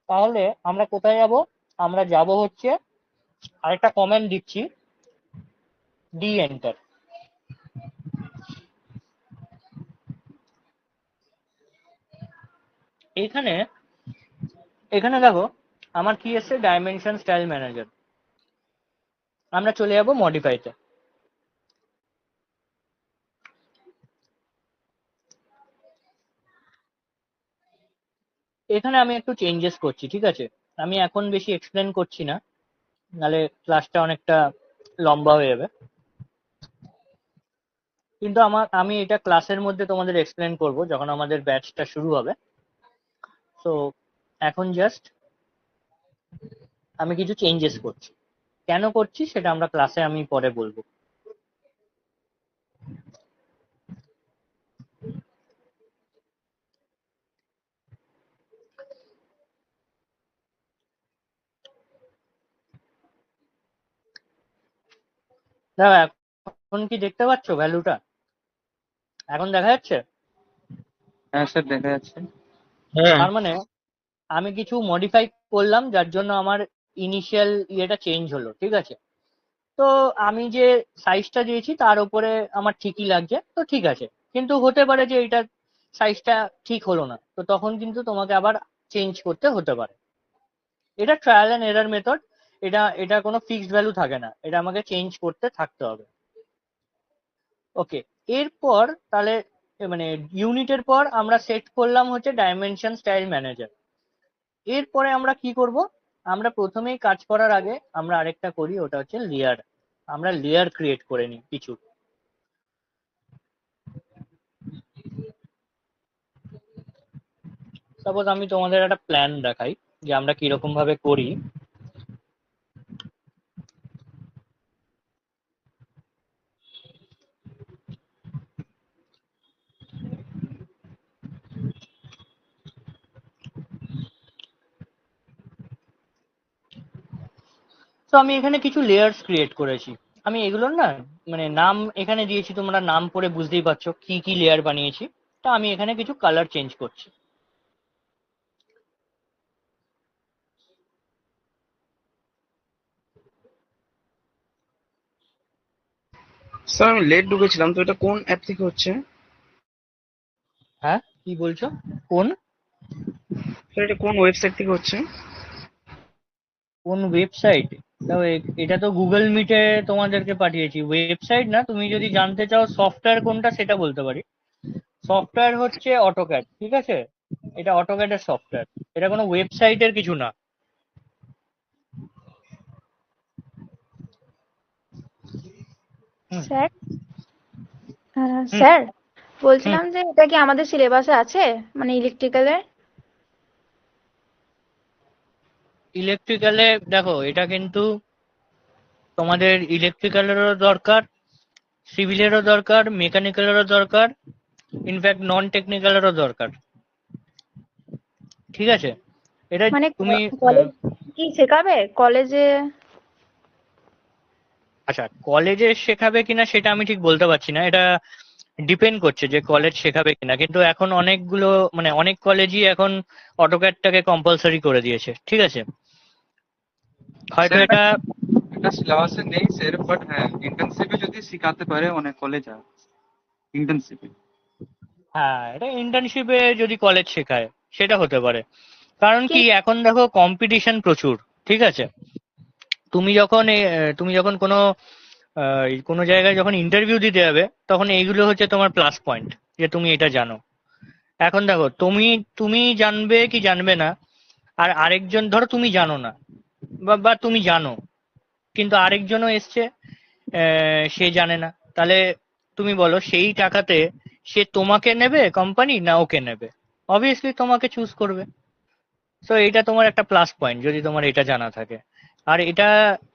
তাহলে আমরা কোথায় যাব? আমরা যাব হচ্ছে, আরেকটা কমেন্ট দিচ্ছি, ডি এন্টার। এখানে এখানে দেখো আমার কি এসছে, ডাইমেনশন স্টাইল ম্যানেজার। আমরা চলে যাব মডিফাইতে। এখানে আমি একটু চেঞ্জেস করছি, ঠিক আছে। আমি এখন বেশি এক্সপ্লেন করছি না, নালে ক্লাসটা অনেকটা লম্বা হয়ে যাবে। কিন্তু আমি এটা ক্লাসের মধ্যে তোমাদের এক্সপ্লেন করব যখন আমাদের ব্যাচটা শুরু হবে। তো এখন জাস্ট আমি কিছু চেঞ্জেস করছি, কেন করছি সেটা আমরা ক্লাসে আমি পরে বলবো। দেখো, এখন কি দেখতে পাচ্ছো ভ্যালুটা? এখন দেখা যাচ্ছে? হ্যাঁ স্যার, দেখা যাচ্ছে। তার মানে আমি কিছু মডিফাই করলাম, যার জন্য আমার ইনিশিয়াল ইয়েটা চেঞ্জ হলো, ঠিক আছে। তো আমি যে সাইজটা দিয়েছি তার উপরে আমার ঠিকই লাগছে, তো ঠিক আছে। কিন্তু হতে পারে যে এটা সাইজটা ঠিক হলো না, তো তখন কিন্তু তোমাকে আবার চেঞ্জ করতে হতে পারে। এটা ট্রায়াল অ্যান্ড এরার মেথড। এটা কোনো ফিক্সড ভ্যালু থাকে না, এটা আমাকে চেঞ্জ করতে থাকতে হবে। ওকে, এরপর তাহলে মানে ইউনিটের পর আমরা সেট করলাম হচ্ছে ডাইমেনশন স্টাইল ম্যানেজার। এরপরে আমরা কি করব, আমরা প্রথমেই কাজ করার আগে আমরা আরেকটা করি, ওটা হচ্ছে লেয়ার। আমরা লেয়ার ক্রিয়েট করে নিই কিছু। সাপোজ আমি তোমাদের একটা প্ল্যান দেখাই যে আমরা কিরকম ভাবে করি। তো আমি এখানে কিছু লেয়ার্স ক্রিয়েট করেছি। আমি এগুলোর না মানে নাম এখানে দিয়েছি, তোমরা নাম পড়ে বুঝতেই পারছো কি কি লেয়ার বানিয়েছি। তো আমি এখানে কিছু কালার চেঞ্জ করছি। স্যার আমি লেট ঢুকেছিলাম, তো এটা কোন অ্যাপ থেকে হচ্ছে? হ্যাঁ, কি বলছো? কোন স্যার এটা কোন ওয়েবসাইট থেকে হচ্ছে? কোন ওয়েবসাইট? এটা তো গুগল মিটে তোমাদেরকে পাঠিয়েছি, ওয়েবসাইট না। তুমি যদি জানতে চাও সফটওয়্যার কোনটা সেটা বলতে পারি। সফটওয়্যার হচ্ছে অটোক্যাড, ঠিক আছে? এটা অটোক্যাডের সফটওয়্যার, এটা কোনো ওয়েবসাইটের কিছু না। হুম স্যার হুম স্যার হুম। বলছিলাম যে এটা কি আমাদের সিলেবাসে আছে, মানে ইলেকট্রিক্যালের? ইলেকট্রিক্যালে দেখো, এটা কিন্তু তোমাদের ইলেকট্রিক্যালেরও দরকার, সিভিলেরও দরকার, মেকানিক্যালেরও দরকার, ইনফ্যাক্ট নন টেকনিক্যালেরও দরকার। ঠিক আছে? এটা মানে তুমি কলেজ কি শেখাবে কলেজে? আচ্ছা, কলেজে শেখাবে কিনা সেটা আমি ঠিক বলতে পারছি না। এটা ডিপেন্ড করছে যে কলেজ শেখাবে কিনা, কিন্তু এখন অনেকগুলো মানে অনেক কলেজই এখন অটোক্যাডটাকে কম্পালসারি করে দিয়েছে। ঠিক আছে, হয়তো স্যার এটা এটা সিলেবাসে নেই স্যার, বাট হ্যাঁ ইন্টার্নশিপে যদি শিখাতে পারে অনেক কলেজ আছে ইন্টার্নশিপে। হ্যাঁ, এটা ইন্টার্নশিপে যদি কলেজ শেখায় সেটা হতে পারে। কারণ কি কি এখন দেখো কম্পিটিশন প্রচুর। ঠিক আছে, তুমি যখন কোনো জায়গায় যখন ইন্টারভিউ দিতে যাবে, তখন এইগুলো হচ্ছে তোমার প্লাস পয়েন্ট, যে তুমি এটা জানো। এখন দেখো, তুমি তুমি জানবে কি জানবে না, আর আরেকজন ধরো তুমি জানো না, বা তুমি জানো কিন্তু আরেকজনও এসছে, সে জানে না, তাহলে তুমি বলো সেই টাকাতে সে তোমাকে নেবে কোম্পানি না ওকে নেবে? অবভিয়াসলি তোমাকে চুজ করবে। সো এটা তোমার একটা প্লাস পয়েন্ট যদি তোমার এটা জানা থাকে। আর এটা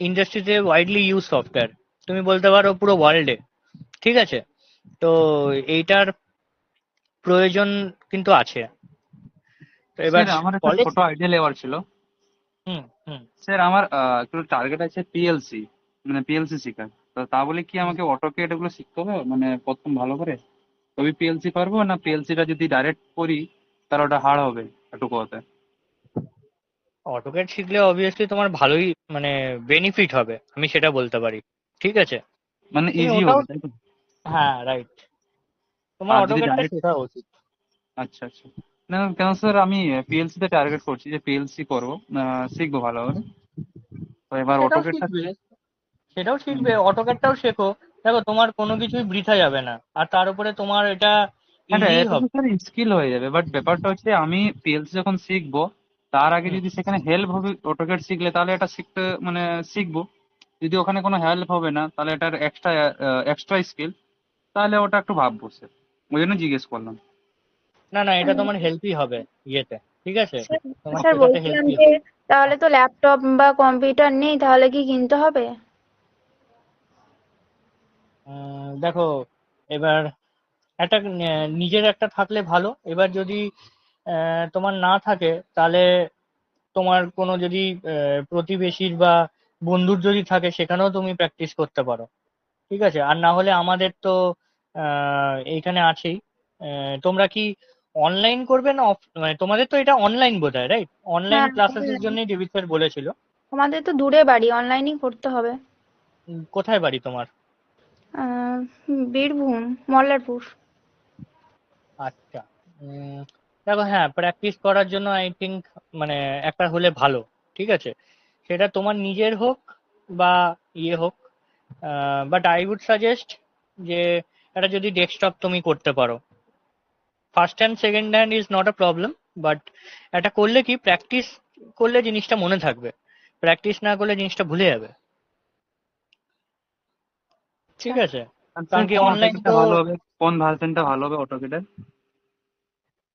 ইন্ডাস্ট্রিতে ওয়াইডলি ইউজ সফটওয়্যার, তুমি বলতে পারো পুরো ওয়ার্ল্ডে। ঠিক আছে, তো এইটার প্রয়োজন কিন্তু আছে। তো এবার স্যার আমার একটা কলেজ। ছোট আইডিয়া লেবার ছিল। হুম হুম। স্যার আমার একটু টার্গেট আছে পিএলসি, মানে পিএলসি শেখার। তো তা বলে কি আমাকে অটোকেড এগুলো শিখতে হবে মানে প্রথম ভালো করে, তবে পিএলসি পারবো, না পিএলসিটা যদি ডাইরেক্ট করি তাহলে ওটা হার্ড হবে একটু কথা? অটোক্যাড শিখলে অবভিয়াসলি তোমার ভালোই মানে বেনিফিট হবে, আমি সেটা বলতে পারি। ঠিক আছে, মানে তুমি ইজি ওটাও, হবে তাই তো? হ্যাঁ রাইট, তোমার আর যদি অটোক্যাডটা ডাইরেক্ট, শেখা উচিত। আচ্ছা আচ্ছা। না কেন স্যার আমি পিএলসি তে টার্গেট করছি যে পিএলসি করবো, শিখবো ভালো করে। তো এবার সেটাও অটোকেটটা। শিখবে, সেটাও শিখবে, অটোক্যাডটাও শেখো। দেখো, তোমার কোনো কিছুই বৃথা যাবে না, আর তার উপরে তোমার এটা হ্যাঁ ইজি এটা তো হবে। স্যার স্কিল হয়ে যাবে, বাট ব্যাপারটা হচ্ছে আমি পিএলসি যখন শিখবো তার আগে হুম। যদি সেখানে হেল্প হবে অটোকেট শিখলে তাহলে এটা শিখতে মানে শিখবো। যদি ওখানে কোনো হেল্প হবে না তাহলে এটার এক্সট্রা এক্সট্রা স্কিল, তাহলে ওটা একটু ভাববো স্যার, ওই জন্য জিজ্ঞেস করলাম। না না, এটা উম, তোমার হেল্পই হবে ইয়েতে। ঠিক আছে, স্যার তোমার স্যার শেখাতে বলছিলাম হেল্পই যে হবে। তাহলে তো ল্যাপটপ বা কম্পিউটার নেই, তাহলে কি কিনতে হবে? দেখো, এবার একটা নিজের একটা থাকলে ভালো। এবার যদি তোমার না থাকে, তাহলে তোমার কোনো যদি প্রতিবেশীর বা বন্ধুর যদি থাকে, সেখানেও তুমি প্র্যাকটিস করতে পারো। ঠিক আছে, আর না হলে আমাদের তো এইখানে আছেই। তোমরা কি অনলাইন করবে না মানে তোমাদের তো এটা অনলাইন বোধহয়, রাইট? অনলাইন হ্যাঁ ক্লাসেসের online। জন্যই ডেভিড স্যার বলেছিল। আমাদের তো দূরে বাড়ি, অনলাইনই করতে হবে। কোথায় বাড়ি তোমার? আহ, বীরভূম, মল্লারপুর। আচ্ছা। দেখো, হ্যাঁ, প্র্যাকটিস করার জন্য আই থিঙ্ক মানে একটা হলে ভালো, ঠিক আছে, সেটা তোমার নিজের হোক বা ইয়ে হোক, বাট আই উড সাজেস্ট যে এটা যদি ডেস্কটপ তুমি করতে পারো, first hand second hand is not a problem, but এটা করলে কি প্র্যাকটিস করলে জিনিসটা মনে থাকবে, প্র্যাকটিস না করলে জিনিসটা ভুলে যাবে, ঠিক আছে, আচ্ছা, কারণ কি কোন অনলাইন অটোকেটটা তো। ভালো হবে, কোন ভার্সনটা ভালো হবে অটোকেটের?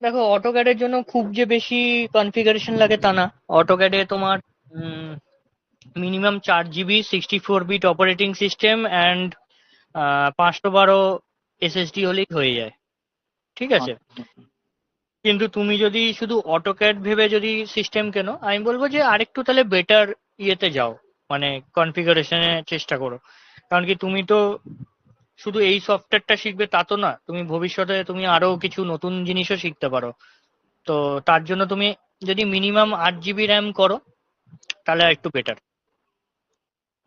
দেখো, অটোক্যাডের জন্য খুব যে বেশি কনফিগারেশন লাগে তা না। অটোক্যাডে তোমার minimum 4 GB 64 bit operating system and 512 SSD হলেই হয়ে যায়, ঠিক আছে। আচ্ছা, কিন্তু তুমি যদি শুধু অটোক্যাড ভেবে যদি সিস্টেম কেনো, আমি বলবো যে আরেকটু তাহলে বেটার ইয়েতে যাও, মানে কনফিগারেশনে চেষ্টা করো, কারণ কি তুমি তো শুধু এই সফটওয়্যারটা শিখবে তা তো না, তুমি ভবিষ্যতে তুমি আরো কিছু নতুন জিনিসও শিখতে পারো। তো তার জন্য তুমি যদি মিনিমাম 8 GB র্যাম করো তাহলে একটু বেটার।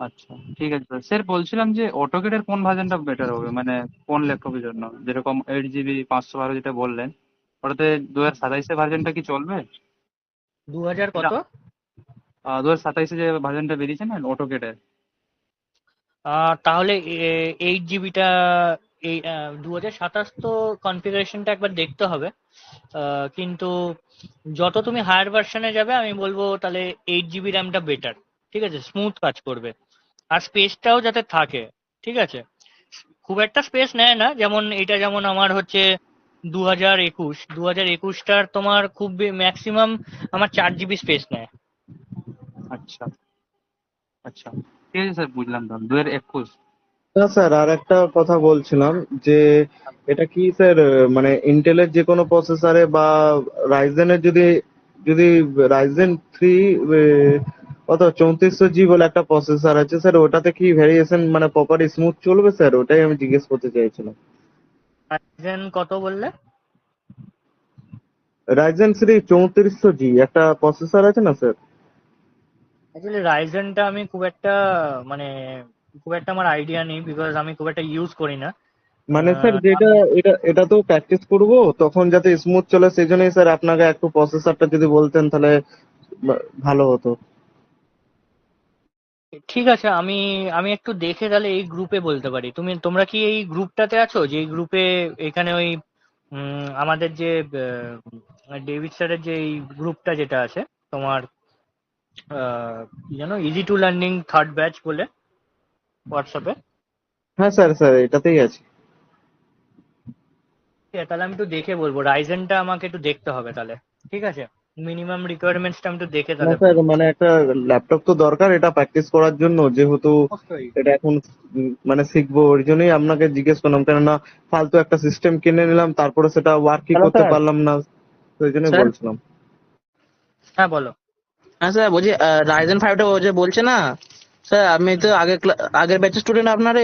আচ্ছা, ঠিক আছে স্যার। স্যার বলছিলাম যে অটোকেটের কোন ভার্সনটা বেটার হবে, মানে কোন ল্যাপটপের জন্য? যেরকম 8 GB 512 যেটা বললেন, ওটাতে 2027 ভার্সনটা কি চলবে? 2000 এটা কত? 2027 যে ভার্সনটা বেরিয়েছে না অটোকেটের। তাহলে 8 GB এই 2027 তো কনফিগারেশনটা একবার দেখতে হবে। কিন্তু যত তুমি হায়ার ভার্সনে যাবে আমি বলবো তাহলে 8 GB র্যামটা বেটার, ঠিক আছে, স্মুথ কাজ করবে, আর স্পেসটাও যাতে থাকে, ঠিক আছে। খুব একটা স্পেস নেয় না, যেমন এটা, যেমন আমার হচ্ছে 2021টার তোমার খুব ম্যাক্সিমাম আমার 4 GB স্পেস নেয়। আচ্ছা, আচ্ছা, ঠিক আছে স্যার, বুঝলাম। তাহলে 2021। না স্যার, আর একটা কথা বলছিলাম যে এটা কি স্যার, মানে ইন্টেলের যে কোনো প্রসেসরে বা রাইজেনের যদি যদি রাইজেন 3 কত 3400G বলে একটা প্রসেসর আছে স্যার, ওটাতে কি ভেরিয়েশন মানে প্রপার স্মুথ চলবে স্যার? ওটাই আমি জিজ্ঞেস করতে চাইছিলাম। রাইজেন কত বললে? রাইজেন 3 3400G একটা প্রসেসর আছে না স্যার? অ্যাকচুয়ালি রাইজেনটা আমি মানে খুব একটা আমার আইডিয়া নেই, বিকজ আমি খুব একটা ইউজ করি না। মানে স্যার যেটা আমি এটা এটা তো প্র্যাকটিস করব তখন যাতে স্মুথ চলে, সেই জন্যই স্যার আপনাকে একটু প্রসেসরটা যদি বলতেন তাহলে ভালো হতো। ঠিক আছে, আমি আমি একটু দেখে তাহলে এই গ্রুপে বলতে পারি। তোমরা কি এই গ্রুপটাতে আছো, যে এই গ্রুপে এখানে ওই আমাদের যে ডেভিড স্যারের যে এই গ্রুপটা যেটা আছে তোমার, কি জানো, easy to learning third batch বলে, হোয়াটসঅ্যাপে। হ্যাঁ স্যার, স্যার এটাতেই আছে। ঠিক আছে, তাহলে আমি একটু দেখে বলবো, রাইজেনটা আমাকে একটু দেখতে হবে তাহলে, ঠিক আছে, মিনিমাম রিকোয়ারমেন্টসটা আমি একটু দেখে না তাহলে স্যার, বলবো। মানে একটা ল্যাপটপ তো দরকার এটা প্র্যাকটিস করার জন্য, যেহেতু অবশ্যই। এটা এখন মানে শিখবো, ওই জন্যই আপনাকে জিজ্ঞেস করলাম, কেননা ফালতু একটা সিস্টেম কিনে নিলাম তারপরে সেটা ওয়ার্কই হ্যালো করতে স্যার। পারলাম না, ওই জন্যই স্যার, বলছিলাম। হ্যাঁ, বলো। হ্যাঁ স্যার, বলছি রাইজেন 5টা ও যে বলছে না স্যার, আমি তো আগের ব্যাচের স্টুডেন্ট আপনার,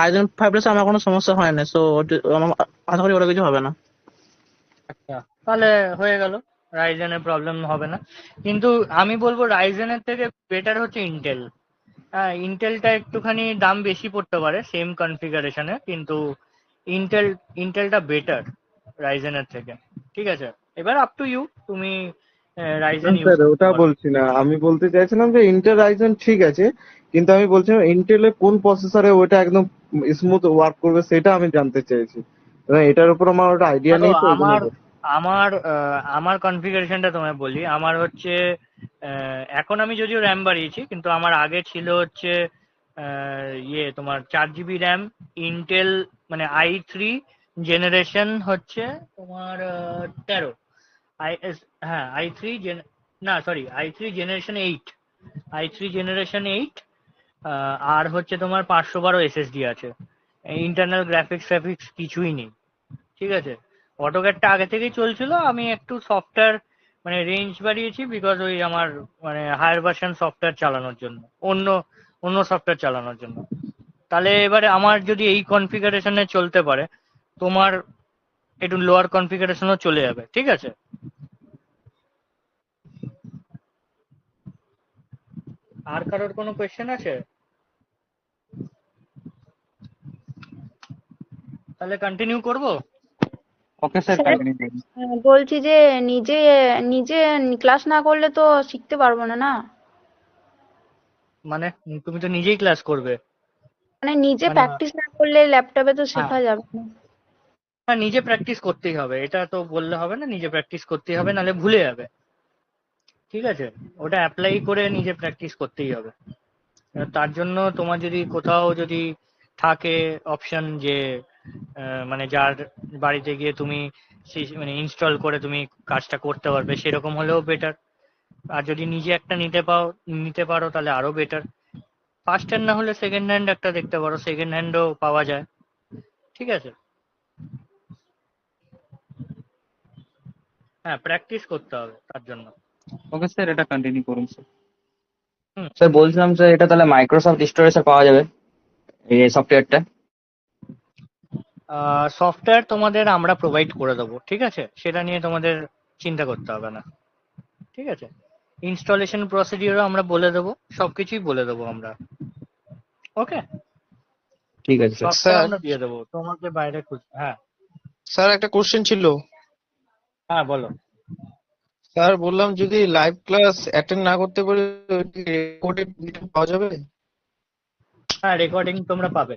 রাইজেন 5 স্যার আমার কোনো সমস্যা হয় না, সো আমার আশা করি ওটা কিছু হবে না। আচ্ছা, তাহলে হয়ে গেল, রাইজেনের প্রবলেম হবে না। কিন্তু আমি বলবো রাইজেনের থেকে বেটার হচ্ছে ইন্টেল। হ্যাঁ, ইন্টেলটা একটুখানি দাম বেশি পড়তে পারে সেম কনফিগারেশনে, কিন্তু ইন্টেল ইন্টেলটা বেটার রাইজেনের থেকে, ঠিক আছে। এবার আপ টু ইউ, তুমি না রাইজেন ইউজ স্যার, করতে ওটা পারো। বলছি না, আমি বলতে চাইছিলাম যে ইন্টেল রাইজেন ঠিক আছে, কিন্তু আমি বলছিলাম ইন্টেলের কোন প্রসেসরে ওটা একদম স্মুথ ওয়ার্ক করবে সেটা আমি জানতে চাইছি, এবার এটার উপর আমার ওটা আইডিয়া দেখো, নেই, তো ওই জন্য আমার আমার আমার কনফিগারেশনটা তোমায় বলি। আমার হচ্ছে এখন আমি যদিও র্যাম বাড়িয়েছি, কিন্তু আমার আগে ছিল হচ্ছে তোমার 4 GB র্যাম, ইন্টেল মানে i3 জেনারেশন হচ্ছে তোমার 13, আই হ্যাঁ i3 না সরি, i3 জেনারেশন 8, আর হচ্ছে তোমার 512 SSD আছে, ইন্টারনাল গ্রাফিক্স কিছুই নেই, ঠিক আছে। অটোক্যাডটা আগে থেকেই চলছিল, আমি একটু সফটওয়্যার মানে রেঞ্জ বাড়িয়েছি, বিকজ ওই আমার মানে হায়ার ভার্সন সফটওয়্যার চালানোর জন্য, অন্য অন্য সফটওয়্যার চালানোর জন্য। তাহলে এবারে আমার যদি এই কনফিগারেশনে চলতে পারে, তোমার একটু লোয়ার কনফিগারেশনও চলে যাবে, ঠিক আছে। আর কারোর কোনো কোয়েশ্চেন আছে? তাহলে কন্টিনিউ করব। ওকে স্যার, স্যার কন্টিনিউ করুন। বলছি যে নিজে নিজে ক্লাস না করলে তো শিখতে পারবো না না। মানে তুমি তো নিজেই ক্লাস করবে। মানে নিজে মানে প্র্যাকটিস না করলে ল্যাপটপে তো হ্যাঁ, শেখা যাবে না। হ্যাঁ, নিজে প্র্যাকটিস করতেই হবে, এটা তো বললে হবে না, নিজে প্র্যাকটিস করতেই হবে, নাহলে ভুলে যাবে। ঠিক আছে, ওটা অ্যাপ্লাই করে নিজে প্র্যাকটিস করতেই হবে। তার জন্য তোমার যদি কোথাও যদি থাকে অপশন যে মানে যার বাড়িতে গিয়ে তুমি মানে ইনস্টল করে তুমি কাজটা করতে পারবে, সেরকম হলেও বেটার। আর যদি নিজে একটা নিতে পারো তাহলে আরো বেটার। ফার্স্ট হ্যান্ড না হলে সেকেন্ড হ্যান্ড একটা দেখতে পারো, সেকেন্ড হ্যান্ডও পাওয়া যায়। ঠিক আছে। হ্যাঁ, প্র্যাকটিস করতে হবে তার জন্য। ওকে স্যার, এটা কন্টিনিউ করুন স্যার। হুম। স্যার বলছিলাম স্যার, এটা তাহলে মাইক্রোসফট স্টোরেজে পাওয়া যাবে এই সফটওয়্যারটা? সফটওয়্যার তোমাদের আমরা প্রোভাইড করে দেবো, ঠিক আছে, সেটা নিয়ে তোমাদের চিন্তা করতে হবে না। ঠিক আছে, ইনস্টলেশন প্রসিডিওরও আমরা বলে দেবো, সবকিছুই বলে দেবো আমরা। ওকে, ঠিক আছে স্যার। সফটওয়্যার স্যার আমরা দিয়ে দেবো তোমাকে বাইরে হ্যাঁ। স্যার একটা কোশ্চেন ছিল। হ্যাঁ, বলো। স্যার বললাম যদি লাইভ ক্লাস অ্যাটেন্ড না করতে পারি রেকর্ডেড ভিডিও পাওয়া যাবে? হ্যাঁ, রেকর্ডিং তোমরা পাবে,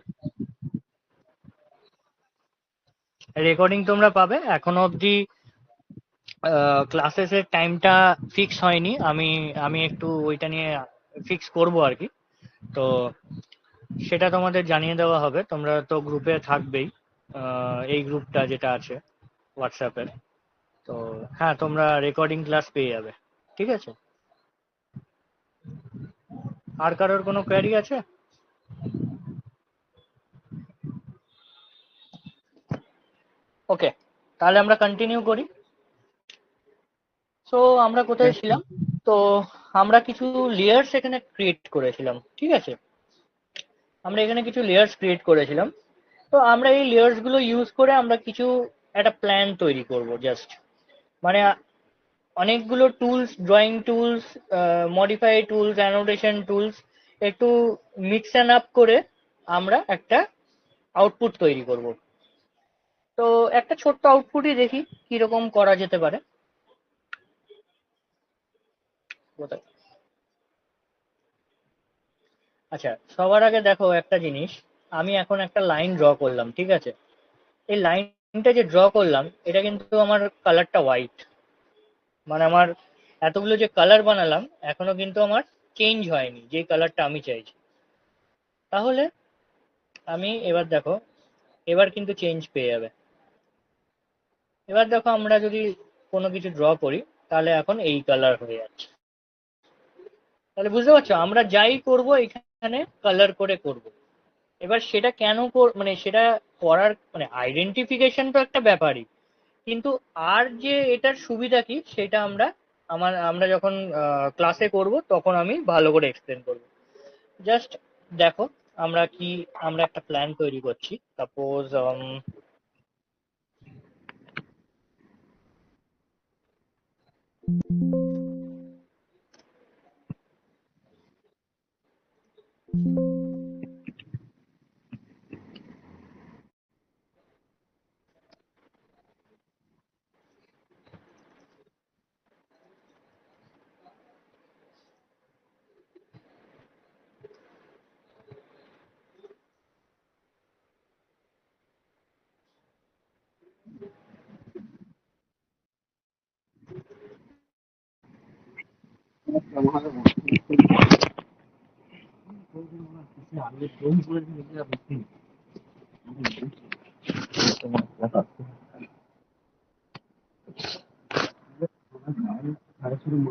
রেকর্ডিং তোমরা পাবে। এখনো অবধি ক্লাসেসের টাইমটা ফিক্স হয়নি, আমি একটু ওইটা নিয়ে ফিক্স করব আর কি। তো সেটা তোমাদের জানিয়ে দেওয়া হবে, তোমরা তো গ্রুপে থাকবেই, এই গ্রুপটা যেটা আছে হোয়াটসঅ্যাপের। তো হ্যাঁ, তোমরা রেকর্ডিং ক্লাস পেয়ে যাবে। ঠিক আছে, আর কারোর কোনো কোয়ারি আছে? ওকে, তাহলে আমরা কন্টিনিউ করি। সো আমরা কোথায় ছিলাম? তো আমরা কিছু লেয়ার্স এখানে ক্রিয়েট করেছিলাম, ঠিক আছে, আমরা এখানে কিছু লেয়ার্স ক্রিয়েট করেছিলাম। তো আমরা এই লেয়ার্স গুলো ইউজ করে আমরা কিছু একটা প্ল্যান তৈরি করব জাস্ট। মানে অনেকগুলো tools, drawing tools, modify tools, annotation tools একটু মিক্স অ্যান্ড আপ করে আমরা একটা আউটপুট তৈরি করব। তো একটা ছোট্ট আউটপুটই দেখি কিরকম করা যেতে পারে। কোথায়? আচ্ছা, সবার আগে দেখো একটা জিনিস, আমি এখন একটা লাইন ড্র করলাম, ঠিক আছে। এই লাইনটা যে ড্র করলাম এটা কিন্তু আমার কালারটা হোয়াইট, মানে আমার এতগুলো যে কালার বানালাম এখনো কিন্তু আমার চেঞ্জ হয়নি যে কালারটা আমি চাইছি। তাহলে আমি এবার দেখো, এবার কিন্তু চেঞ্জ পেয়ে যাবে। এবার দেখো আমরা যদি কোনো কিছু ড্র করি তাহলে এখন এই কালার হয়ে যাচ্ছে। তাহলে বুঝতে পারছো, আমরা যাই করব এখানে কালার করে করব। এবার সেটা কেন মানে সেটা করার মানে আইডেন্টিফিকেশন তো একটা ব্যাপারই, কিন্তু আর যে এটার সুবিধা কি সেটা আমরা যখন ক্লাসে করব তখন আমি ভালো করে এক্সপ্লেন করব। জাস্ট দেখো, আমরা একটা প্ল্যান তৈরি করছি। সাপোজ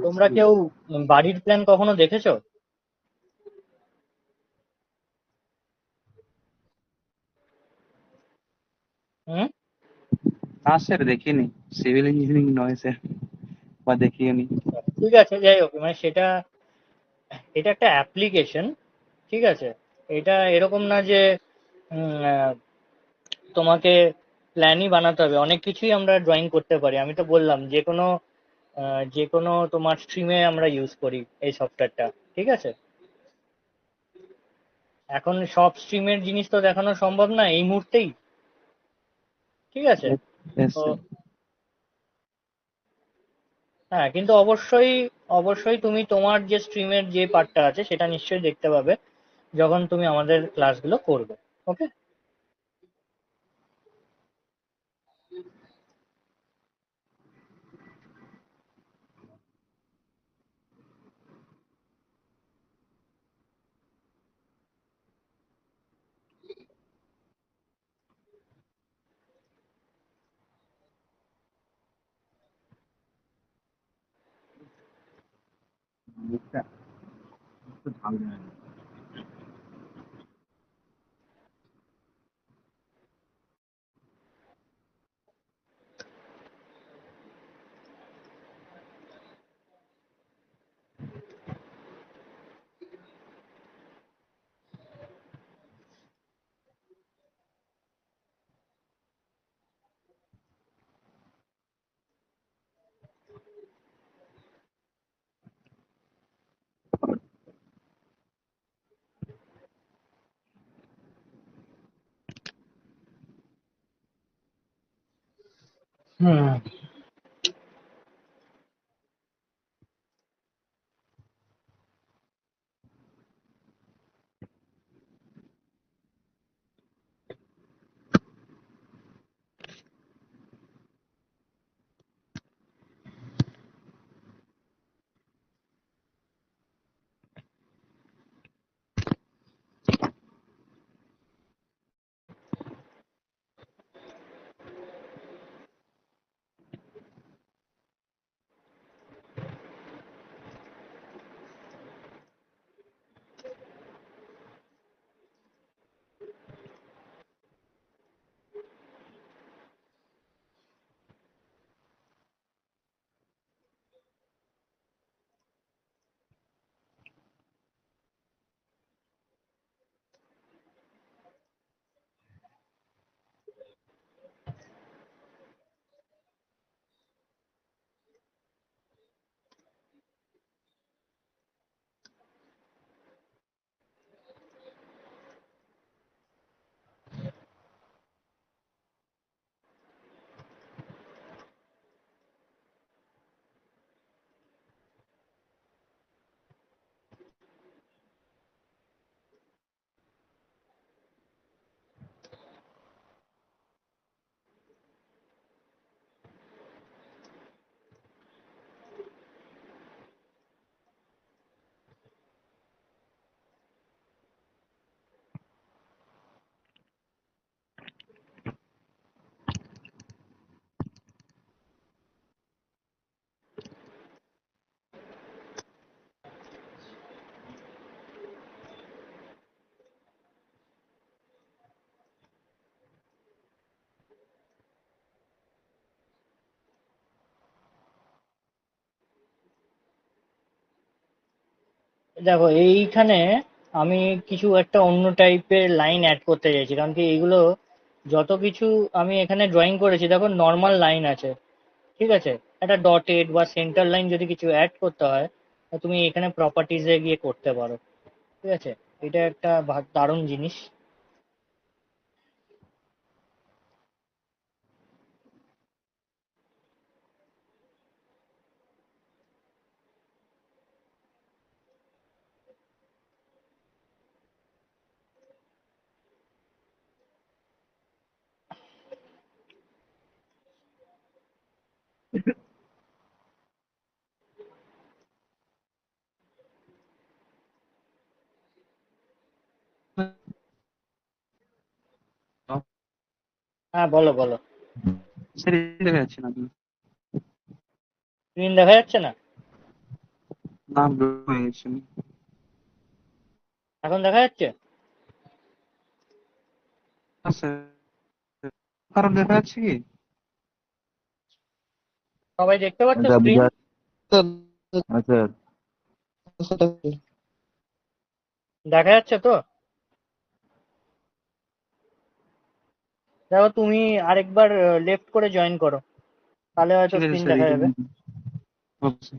তোমরা কেউ বাড়ির প্ল্যান কখনো দেখেছো? হুম। না স্যার, দেখিনি। সিভিল ইঞ্জিনিয়ারিং নয় স্যার, বা দেখিনি। ঠিক আছে, যাই হোক, মানে এটা একটা অ্যাপ্লিকেশন, ঠিক আছে। এটা এরকম না যে তোমাকে প্ল্যানই বানাতে হবে, অনেক কিছুই আমরা ড্রয়িং করতে পারি। আমি তো বললাম যে কোনো তোমার স্ট্রিমে আমরা ইউজ করি এই সফটওয়্যারটা, ঠিক আছে। এখন সব স্ট্রিমের জিনিস তো দেখানো সম্ভব না এই মুহূর্তেই, ঠিক আছে। Yes, তো sir. হ্যাঁ, কিন্তু অবশ্যই অবশ্যই তুমি তোমার যে স্ট্রিমের যে পার্টটা আছে সেটা নিশ্চয়ই দেখতে পাবে যখন তুমি আমাদের ক্লাসগুলো করবে। ওকে। হুম। দেখো এইখানে আমি কিছু একটা অন্য টাইপের লাইন অ্যাড করতে চাইছি, কারণ কি এইগুলো যত কিছু আমি এখানে ড্রয়িং করেছি দেখো নর্মাল লাইন আছে, ঠিক আছে। একটা ডটেড বা সেন্টার লাইন যদি কিছু অ্যাড করতে হয় তা তুমি এখানে প্রপার্টিজে গিয়ে করতে পারো, ঠিক আছে। এটা একটা দারুণ জিনিস। হ্যাঁ, বলো বলো। স্যার দেখা যাচ্ছে না স্ক্রিন দেখা যাচ্ছে না? না blur হয়ে গেছে। এখন দেখা যাচ্ছে? না স্যার, কারণ দেখা যাচ্ছে কি? সবাই দেখতে পাচ্ছ এটা স্ক্রিন? বুঝা আচ্ছা। দেখা যাচ্ছে তো? দেখো তুমি আরেকবার লেফট করে জয়েন করো, তাহলে হয়তো ঠিক আছে স্ক্রিন স্যার, দেখা এই যাবে। জন্য ওকে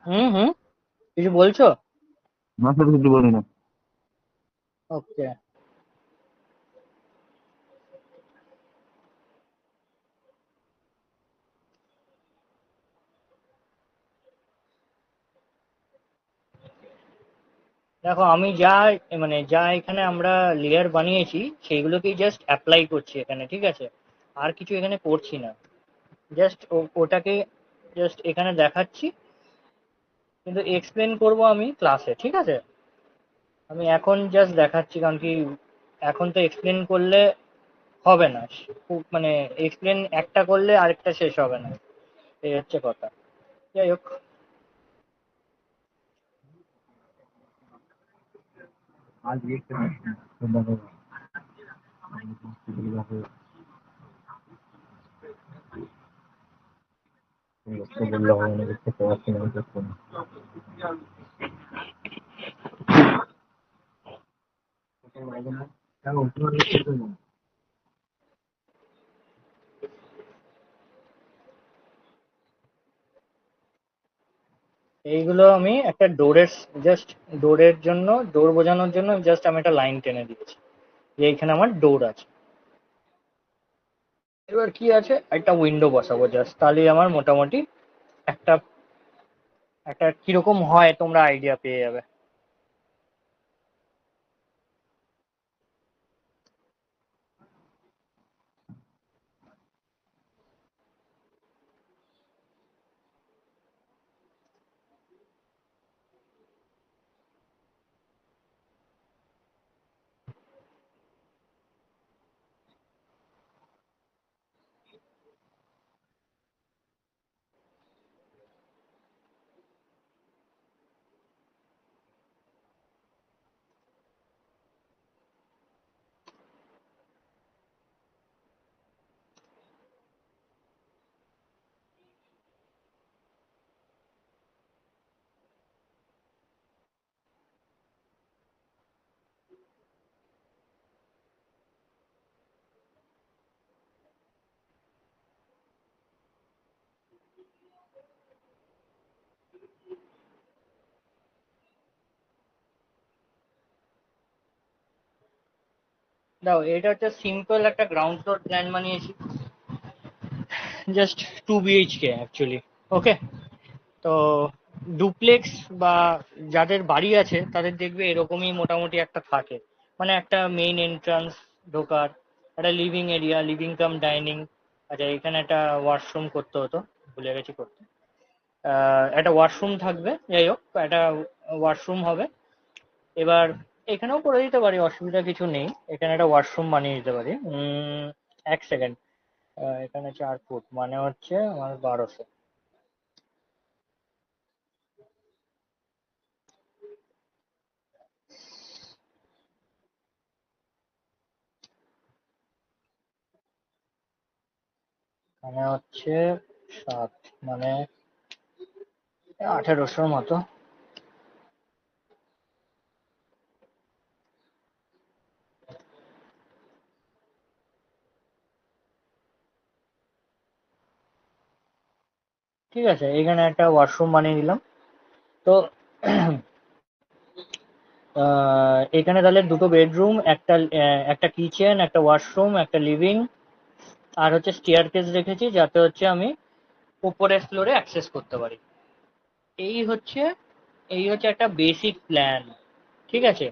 হুম হুম, কিছু বলছো? না স্যার, কিছু বলি না। ওকে, দেখো আমি যা এখানে আমরা লেয়ার বানিয়েছি সেইগুলোকেই জাস্ট অ্যাপ্লাই করছি এখানে, ঠিক আছে? আর কিছু এখানে করছি না, জাস্ট ওটাকে জাস্ট এখানে দেখাচ্ছি, কিন্তু এক্সপ্লেন করব আমি ক্লাসে, ঠিক আছে? আমি এখন জাস্ট দেখাচ্ছি, কারণ কি এখন তো এক্সপ্লেন করলে হবে না, মানে এক্সপ্লেন একটা করলে আরেকটা শেষ হবে না, এই হচ্ছে কথা। যাই হোক, এইগুলো আমি একটা ডোরের জন্য, ডোর বোঝানোর জন্য জাস্ট আমি একটা লাইন টেনে দিচ্ছি যে এখানে আমার ডোর আছে। এবার কি আছে, একটা উইন্ডো বসাবো জাস্ট, তাহলেই আমার মোটামুটি একটা একটা কিরকম হয় তোমরা আইডিয়া পেয়ে যাবে। দাও, এটা হচ্ছে সিম্পল একটা গ্রাউন্ড ফ্লোর প্ল্যান বানিয়েছি, জাস্ট 2 BHK অ্যাকচুয়ালি। ওকে, তো ডুপ্লেক্স বা যাদের বাড়ি আছে তাদের দেখবে এরকমই মোটামুটি একটা থাকে, মানে একটা মেইন এন্ট্রান্স ঢোকার, একটা living area, living cum dining. আচ্ছা, এখানে একটা ওয়াশরুম করতে হতো, ভুলে গেছি করতে। একটা ওয়াশরুম থাকবে, যাই হোক একটা ওয়াশরুম হবে। এবার এখানেও করে দিতে পারি, অসুবিধা কিছু নেই, এখানে একটা ওয়াশরুম বানিয়ে দিতে পারি। 1 সেকেন্ড, এখানে 4 ফুট মানে হচ্ছে আমার 1200। এখানে হচ্ছে 7 মানে 1800 মতো। ঠিক আছে, এখানে একটা ওয়াশরুম বানিয়ে দিলাম। তো এখানে তাহলে দুটো বেডরুম, একটা কিচেন, একটা ওয়াশরুম, একটা লিভিং, আর হচ্ছে স্টেয়ার কেস রেখেছি যাতে হচ্ছে আমি উপরের ফ্লোরে অ্যাক্সেস করতে পারি। এই হচ্ছে এই হচ্ছে একটা বেসিক প্ল্যান, ঠিক আছে?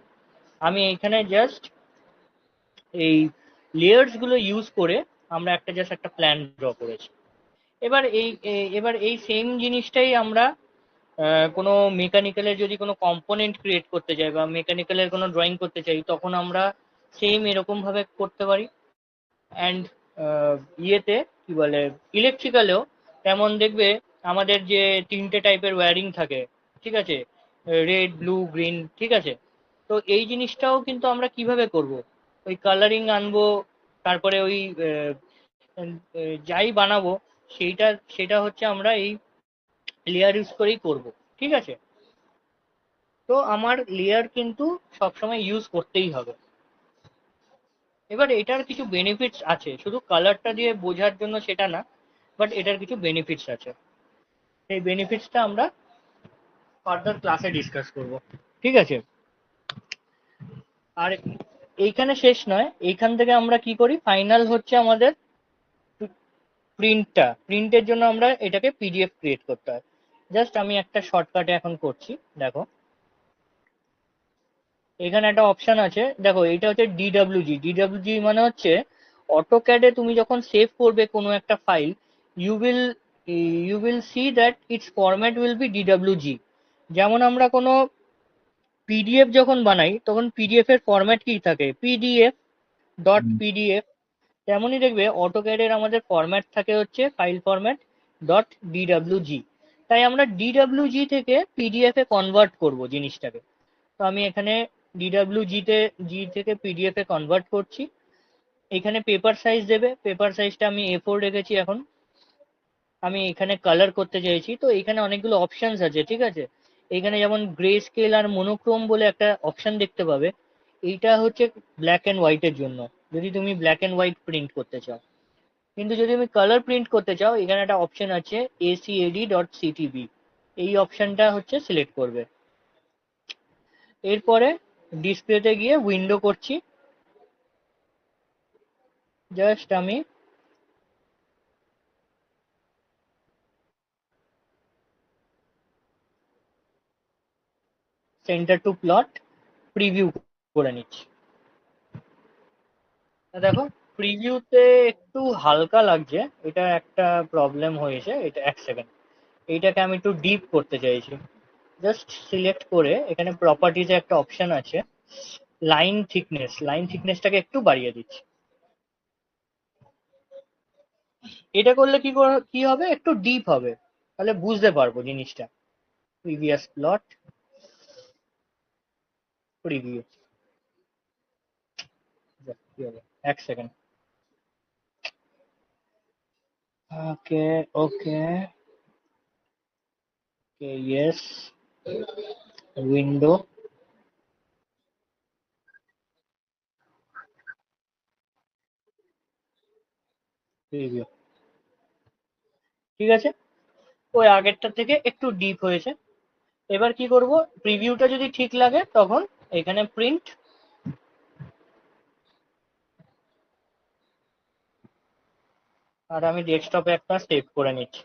আমি এখানে জাস্ট এই লেয়ার্স গুলো ইউজ করে আমরা জাস্ট একটা প্ল্যান ড্র করেছি। এবার এই সেম জিনিসটাই আমরা কোনো মেকানিক্যালের যদি কোনো কম্পোনেন্ট ক্রিয়েট করতে চাই বা মেকানিক্যালের কোনো ড্রয়িং করতে চাই, তখন আমরা সেম এরকম ভাবে করতে পারি। অ্যান্ড ইয়েতে কি বলে, ইলেকট্রিক্যালেও তেমন দেখবে আমাদের যে 3টে টাইপের ওয়্যারিং থাকে, ঠিক আছে? রেড, ব্লু, গ্রিন, ঠিক আছে? তো এই জিনিসটাও কিন্তু আমরা কিভাবে করব, ওই কালারিং আনবো, তারপরে ওই যাই বানাবো সেটা হচ্ছে আমরা এই লেয়ার ইউজ করেই করব, ঠিক আছে? তো আমার লেয়ার কিন্তু সবসময় ইউজ করতেই হবে। এবার এটার কিছু বেনিফিটস আছে, শুধু কালারটা দিয়ে বোঝার জন্য সেটা না, বাট এটার কিছু বেনিফিটস আছে। এই বেনিফিটসটা আমরা ফার্দার ক্লাসে ডিসকাস করব, ঠিক আছে? আর এইখানে শেষ নয়, এইখান থেকে আমরা কি করি, ফাইনাল হচ্ছে আমাদের প্রিন্টের জন্য আমরা এটাকে পিডিএফ ক্রিয়েট করতে হয়। জাস্ট আমি একটা শর্টকাটে এখন করছি, দেখো এখানে একটা অপশন আছে, দেখো এটা হচ্ছে ডিডব্লিউজি। ডিডব্লিউজি মানে হচ্ছে অটোক্যাডে তুমি যখন সেভ করবে কোনো একটা file, you will you will see that it's format will be DWG. যেমন আমরা কোনো পিডিএফ যখন বানাই তখন পিডিএফ এর ফরম্যাট কি থাকে, পিডিএফ ডট পিডিএফ। তেমনই দেখবে অটোক্যাডের আমাদের ফরম্যাট থাকে হচ্ছে ফাইল ফরম্যাট ডট ডিডব্লিউজি। তাই আমরা ডিডব্লিউজি থেকে পিডিএফ এ কনভার্ট করব জিনিসটাকে। তো আমি এখানে জি থেকে পিডিএফ এ কনভার্ট করছি। এখানে পেপার সাইজ দেবে, পেপার সাইজটা আমি A4 রেখেছি। এখন আমি এখানে কালার করতে চাইছি, তো এখানে অনেকগুলো অপশনস আছে, ঠিক আছে? এখানে যেমন গ্রে স্কেল আর মোনোক্রোম বলে একটা অপশন দেখতে পাবে, এইটা হচ্ছে ব্ল্যাক অ্যান্ড হোয়াইটের জন্য, যদি তুমি ব্ল্যাক অ্যান্ড হোয়াইট প্রিন্ট করতে চাও। কিন্তু যদি তুমি কালার প্রিন্ট করতে চাও, এখানে একটা অপশন আছে acad.ctb, এই অপশনটা হচ্ছে সিলেক্ট করবে। এরপরে ডিসপ্লেতে গিয়ে উইন্ডো করছি। জাস্ট আমি সেন্টার টু প্লট প্রিভিউ করে নিচ্ছি। দেখো প্রিভিউতে একটু হালকা লাগছে, এটা একটা প্রবলেম হয়েছে। এটা এক সেকেন্ড, এইটাকে আমি একটু ডিপ করতে চাইছি। জাস্ট সিলেক্ট করে এখানে প্রপার্টিজে একটা অপশন আছে লাইন থিকনেসটাকে একটু বাড়িয়ে দিচ্ছি। এটা করলে কি হবে, একটু ডিপ হবে, তাহলে বুঝতে পারবো জিনিসটা। প্রিভিয়াস প্লট প্রিভিউ, কি হবে, এক সেকেন্ড। ওকে ওকে ওকে, ইয়েস, উইন্ডো, প্রিভিউ, ঠিক আছে? ওই আগেরটা থেকে একটু ডিপ হয়েছে। এবার কি করব, প্রিভিউটা যদি ঠিক লাগে তখন এখানে প্রিন্ট, আর আমি ডেস্কটপে একটা সেভ করে নিচ্ছি।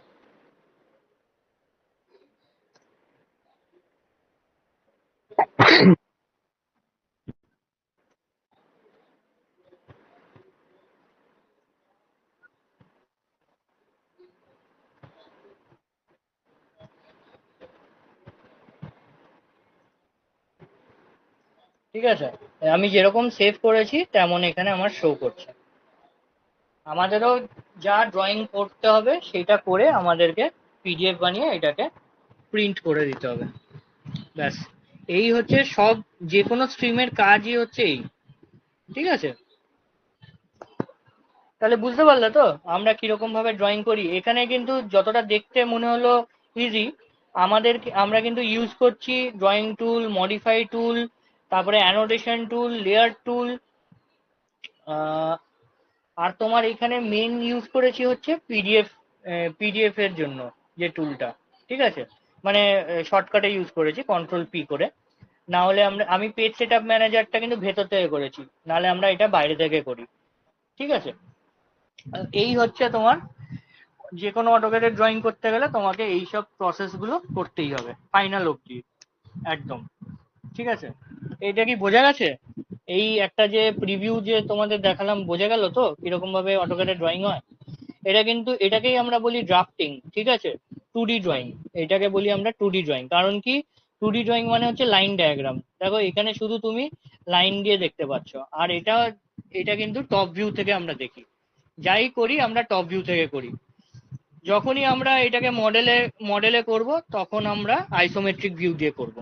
ঠিক আছে, আমি যেরকম সেভ করেছি তেমন এখানে আমার শো করছে। আমাদেরও যা ড্রয়িং করতে হবে সেটা করে আমাদেরকে পিডিএফ বানিয়ে এটাকে প্রিন্ট করে দিতে হবে। ব্যাস, এই হচ্ছে সব, যে কোনো স্ট্রিমের কাজই হচ্ছে এই, ঠিক আছে? তাহলে বুঝতে পারলে তো আমরা কিরকম ভাবে ড্রয়িং করি। এখানে কিন্তু যতটা দেখতে মনে হলো ইজি, আমরা কিন্তু ইউজ করছি ড্রয়িং টুল, মডিফাই টুল, তারপরে অ্যানোটেশন টুল, লেয়ার টুল, আর তোমার এখানে মেন ইউজ করেছি হচ্ছে পিডিএফ এর জন্য যে টুলটা, ঠিক আছে? মানে শর্টকাটে ইউজ করেছি কন্ট্রোল পি করে। না হলে আমি পেজ সেটআপ ম্যানেজারটা কিন্তু ভেতর থেকে করেছি, নাহলে আমরা এটা বাইরে থেকে করি, ঠিক আছে? এই হচ্ছে তোমার, যে কোনো অটোক্যাডে ড্রয়িং করতে গেলে তোমাকে এইসব প্রসেস গুলো করতেই হবে ফাইনাল অবধি, একদম, ঠিক আছে? এইটা কি বোঝা গেছে? এই একটা যে প্রিভিউ যে তোমাদের দেখালাম, বোঝা গেল তো কিরকম ভাবে অটোক্যাডে ড্রয়িং হয়? এটাকেই আমরা বলি ড্রাফটিং, ঠিক আছে? 2D ড্রয়িং, এটাকে বলি আমরা 2D ড্রয়িং। কারণ কি, 2D ড্রয়িং মানে হচ্ছে লাইন ডায়াগ্রাম। দেখো এখানে শুধু তুমি লাইন দিয়ে দেখতে পাচ্ছ, আর এটা কিন্তু টপ ভিউ থেকে আমরা দেখি। যাই করি আমরা টপ ভিউ থেকে করি। যখনই আমরা এটাকে মডেলে করব তখন আমরা আইসোমেট্রিক ভিউ দিয়ে করব।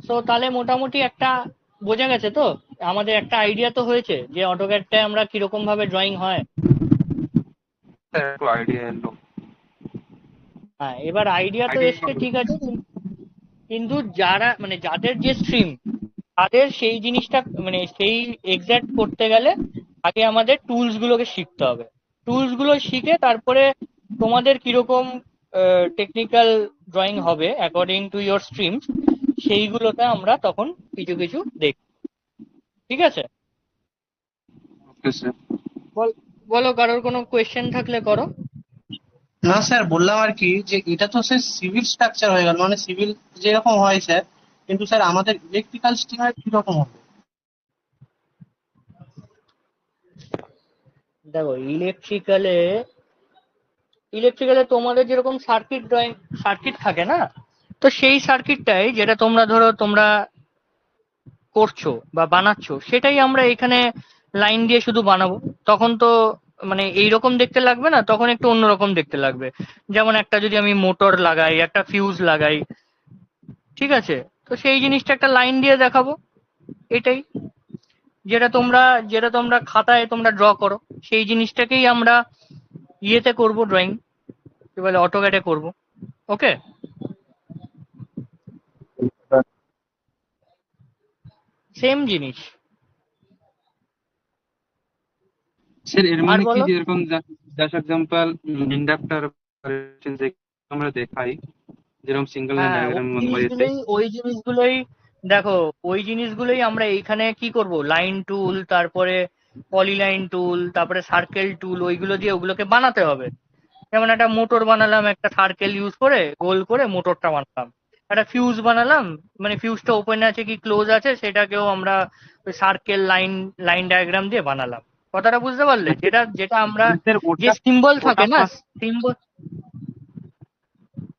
তো তাহলে মোটামুটি একটা বোঝা গেছে তো, আমাদের একটা আইডিয়া তো হয়েছে যে অটোক্যাডটায় আমরা কিরকম ভাবে ড্রয়িং হয়। একটু আইডিয়া এলো। হ্যাঁ, এবার আইডিয়া তো এসছে, ঠিক আছে, কিন্তু যাদের যে স্ট্রিম তাদের সেই জিনিসটা মানে সেই এক্সাক্ট করতে গেলে আগে আমাদের টুলস গুলোকে শিখতে হবে। টুলস গুলো শিখে তারপরে তোমাদের কিরকম টেকনিক্যাল ড্রয়িং হবে অ্যাকর্ডিং টু ইয়োর স্ট্রিম, সেইগুলোতে আমরা তখন কিছু কিছু দেখব। ঠিক আছে? Okay sir. বলো, কারোর কোনো কোয়েশ্চেন থাকলে করো। না স্যার, বললাম আর কি যে এটা তো স্যার সিভিল স্ট্রাকচার হয়ে গেল, মানে সিভিল যেরকম হয় স্যার, কিন্তু স্যার আমাদের ইলেকট্রিক্যাল স্ট্রিমের কিরকম হবে? দেখো, ইলেকট্রিক্যালে তোমাদের যেরকম সার্কিট থাকে না, তো সেই সার্কিটটাই যেটা তোমরা করছো বা বানাচ্ছো, সেটাই আমরা এখানে লাইন দিয়ে শুধু বানাবো। তখন তো মানে এইরকম দেখতে লাগবে না, তখন একটু অন্যরকম দেখতে লাগবে। যেমন একটা যদি আমি মোটর লাগাই, একটা ফিউজ লাগাই, ঠিক আছে, তো সেই জিনিসটা একটা লাইন দিয়ে দেখাবো। এটাই যেটা তোমরা খাতায় তোমরা ড্র করো, সেই জিনিসটাকেই আমরা ইয়েতে করব, ড্রয়িং কি বলে, অটোক্যাডে করব। ওকে, সেম জিনিস। স্যার এর আর মানে কি, বলো। যেরকম জাস্ট এক্সাম্পল ইন্ডাক্টর আমরা দেখাই, যেরকম সিঙ্গেল লাইন হ্যাঁ, ডায়াগ্রাম বাড়িয়েছে। ওই জিনিসগুলোই দেখো, ওই জিনিসগুলোই আমরা এইখানে কি করব, লাইন টুল, তারপরে পলিলাইন টুল, তারপরে সার্কেল টুল, ওইগুলো দিয়ে ওগুলোকে বানাতে হবে। যেমন একটা মোটর বানালাম, একটা সার্কেল ইউজ করে গোল করে মোটরটা বানালাম। একটা ফিউজ বানালাম, মানে ফিউজটা ওপেন আছে কি ক্লোজ আছে সেটাকেও আমরা ওই সার্কেল লাইন ডায়াগ্রাম দিয়ে বানালাম। কথাটা বুঝতে পারলে? যেটা যেটা আমরা স্যার যে ওটা সিম্বল ওটা থাকে না, first- সিম্বল।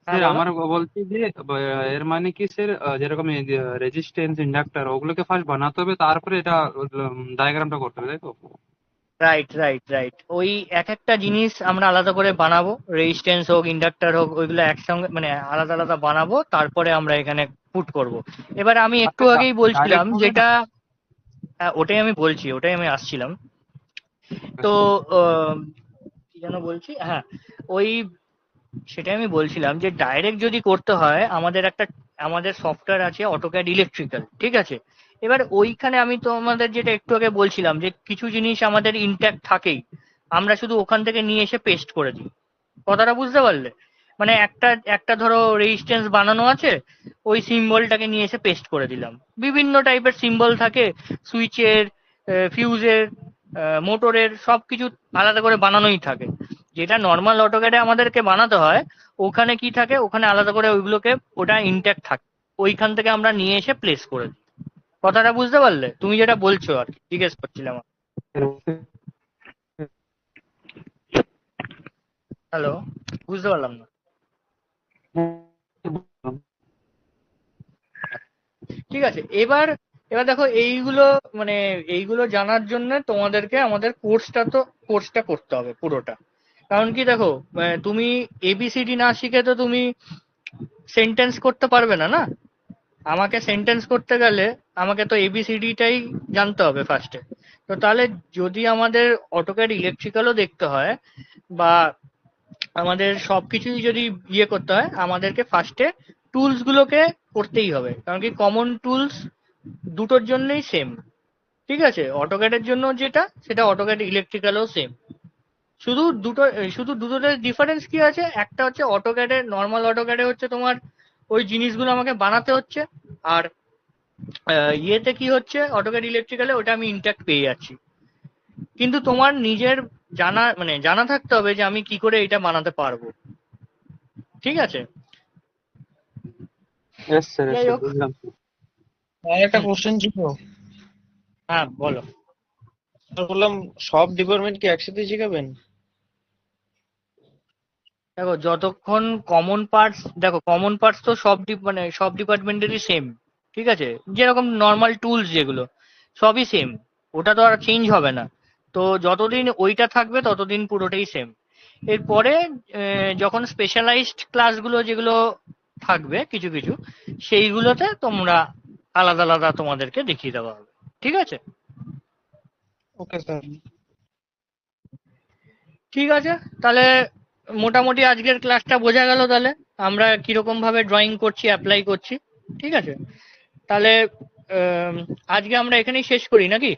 হ্যাঁ স্যার বলো। আমার বলছি যে এর মানে কি স্যার, যেরকম রেজিস্ট্যান্স ইন্ডাক্টর ওগুলোকে ফার্স্ট বানাতে হবে, তারপরে এটা ডায়াগ্রামটা করতে হবে, তাই তো? Right, right, right. ওই এক একটা জিনিস আমরা আলাদা করে বানাবো, রেজিস্ট্যান্স হোক, ইন্ডাক্টর হোক, ওইগুলো একসঙ্গে মানে আলাদা আলাদা বানাবো, তারপরে আমরা এখানে পুট করব। এবার আমি একটু আগেই বলছিলাম ডাইরেক্ট হবে না? যেটা, হ্যাঁ ওটাই আমি বলছি, ওটাই আমি আসছিলাম। তো কি যেন বলছি, হ্যাঁ, ওই সেটাই আমি বলছিলাম যে ডাইরেক্ট যদি করতে হয়, আমাদের সফটওয়্যার আছে অটোক্যাড ইলেকট্রিক্যাল, ঠিক আছে। এবার ওইখানে আমি তোমাদের যেটা একটু আগে বলছিলাম যে কিছু জিনিস আমাদের ইনট্যাক্ট থাকেই, আমরা শুধু ওখান থেকে নিয়ে এসে পেস্ট করে দিই। কথাটা বুঝতে পারলে? মানে একটা একটা ধরো রেজিস্ট্যান্স বানানো আছে, ওই সিম্বলটাকে নিয়ে এসে পেস্ট করে দিলাম। বিভিন্ন টাইপের সিম্বল থাকে, সুইচের, ফিউজের, মোটরের, সবকিছু আলাদা করে বানানোই থাকে। যেটা নর্মাল অটোক্যাডে আমাদেরকে বানাতে হয়, ওখানে কি থাকে, ওখানে আলাদা করে ওইগুলোকে, ওটা ইনট্যাক্ট থাকে, ওইখান থেকে আমরা নিয়ে এসে প্লেস করে দিই। কথাটা বুঝতে পারলে? তুমি যেটা বলছো আর কি, জিজ্ঞেস করছিলাম। হ্যালো, বুঝতে পারলাম না। ঠিক আছে, এবার এবার দেখো, মানে এইগুলো জানার জন্য তোমাদেরকে আমাদের কোর্সটা করতে হবে পুরোটা। কারণ কি দেখো, তুমি এবিসিডি না শিখে তো তুমি সেন্টেন্স করতে পারবে না, না? আমাকে সেন্টেন্স করতে গেলে আমাকে তো এবিসিডিটাই জানতে হবে ফার্স্টে। তো তাহলে যদি আমাদের অটোক্যাড ইলেকট্রিক্যালও দেখতে হয়, বা আমাদের সবকিছুই যদি ইয়ে করতে হয়, আমাদেরকে ফার্স্টে টুলস গুলোকে করতেই হবে। কারণ কি কমন টুলস দুটোর জন্যই সেম। ঠিক আছে, অটোক্যাডের জন্য যেটা, সেটা অটোক্যাড ইলেকট্রিক্যালও সেম। শুধু দুটোতে ডিফারেন্স কি আছে, একটা হচ্ছে নর্মাল অটোক্যাডে হচ্ছে তোমার ওই জিনিসগুলো আমাকে বানাতে হচ্ছে, আর ইয়েতে কি হচ্ছে, অটোক্যাড ইলেকট্রিক্যালে ওটা আমি ইনট্যাক্ট পেয়ে যাচ্ছি। কিন্তু তোমার নিজের জানা থাকতে হবে যে আমি কি করে এটা বানাতে পারবো। ঠিক আছে? Yes, sir, yes, যাই sir, হোক। বুঝলাম। আর একটা হুম, কোশ্চেন ছিল। হ্যাঁ বলো। আর বললাম, সব ডিপার্টমেন্ট কি একসাথে শেখাবেন? দেখো, যতক্ষণ কমন পার্টস তো সব ডিপার্টমেন্টেরই সেম। ঠিক আছে, যেরকম নর্মাল টুলস যেগুলো, সবই সেম। ওটা তো আর চেঞ্জ হবে না। তো যতদিন ওইটা থাকবে ততদিন পুরোটাই সেম। এরপরে যখন স্পেশালাইজড ক্লাসগুলো যেগুলো থাকবে কিছু কিছু, সেইগুলোতে তোমরা আলাদা আলাদা তোমাদেরকে দেখিয়ে দেওয়া হবে। ঠিক আছে? Okay sir. ঠিক আছে, তাহলে মোটামুটি আজকের ক্লাসটা বোঝা গেল তাহলে আমরা কিরকম ভাবে ড্রয়িং করছি, অ্যাপ্লাই করছি। ঠিক আছে, তাহলে আম, আজকে আমরা এখানেই শেষ করি নাকি?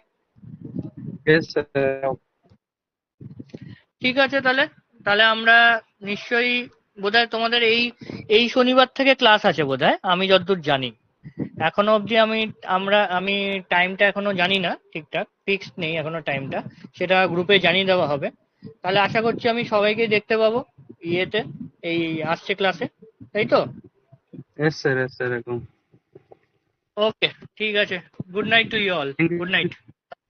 বেশ স্যার। ঠিক আছে তাহলে। তাহলে আমরা নিশ্চয়ই বোধহয় তোমাদের এই এই শনিবার থেকে ক্লাস আছে বোধহয়, আমি যতদূর জানি। এখনো অবধি আমি টাইমটা এখনো জানি না, ঠিকঠাক ফিক্সড নেই এখনো টাইমটা, সেটা গ্রুপে জানিয়ে দেওয়া হবে। তাহলে আশা করছি আমি সবাইকে দেখতে পাবো ইয়েতে, এই আসছে ক্লাসে, তাই তো? এস স্যার, এস স্যার, একদম। ওকে, ঠিক আছে। Good night to you all. Thank you. Good night.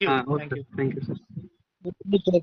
হ্যাঁ, thank okay, you. Thank you sir. Sir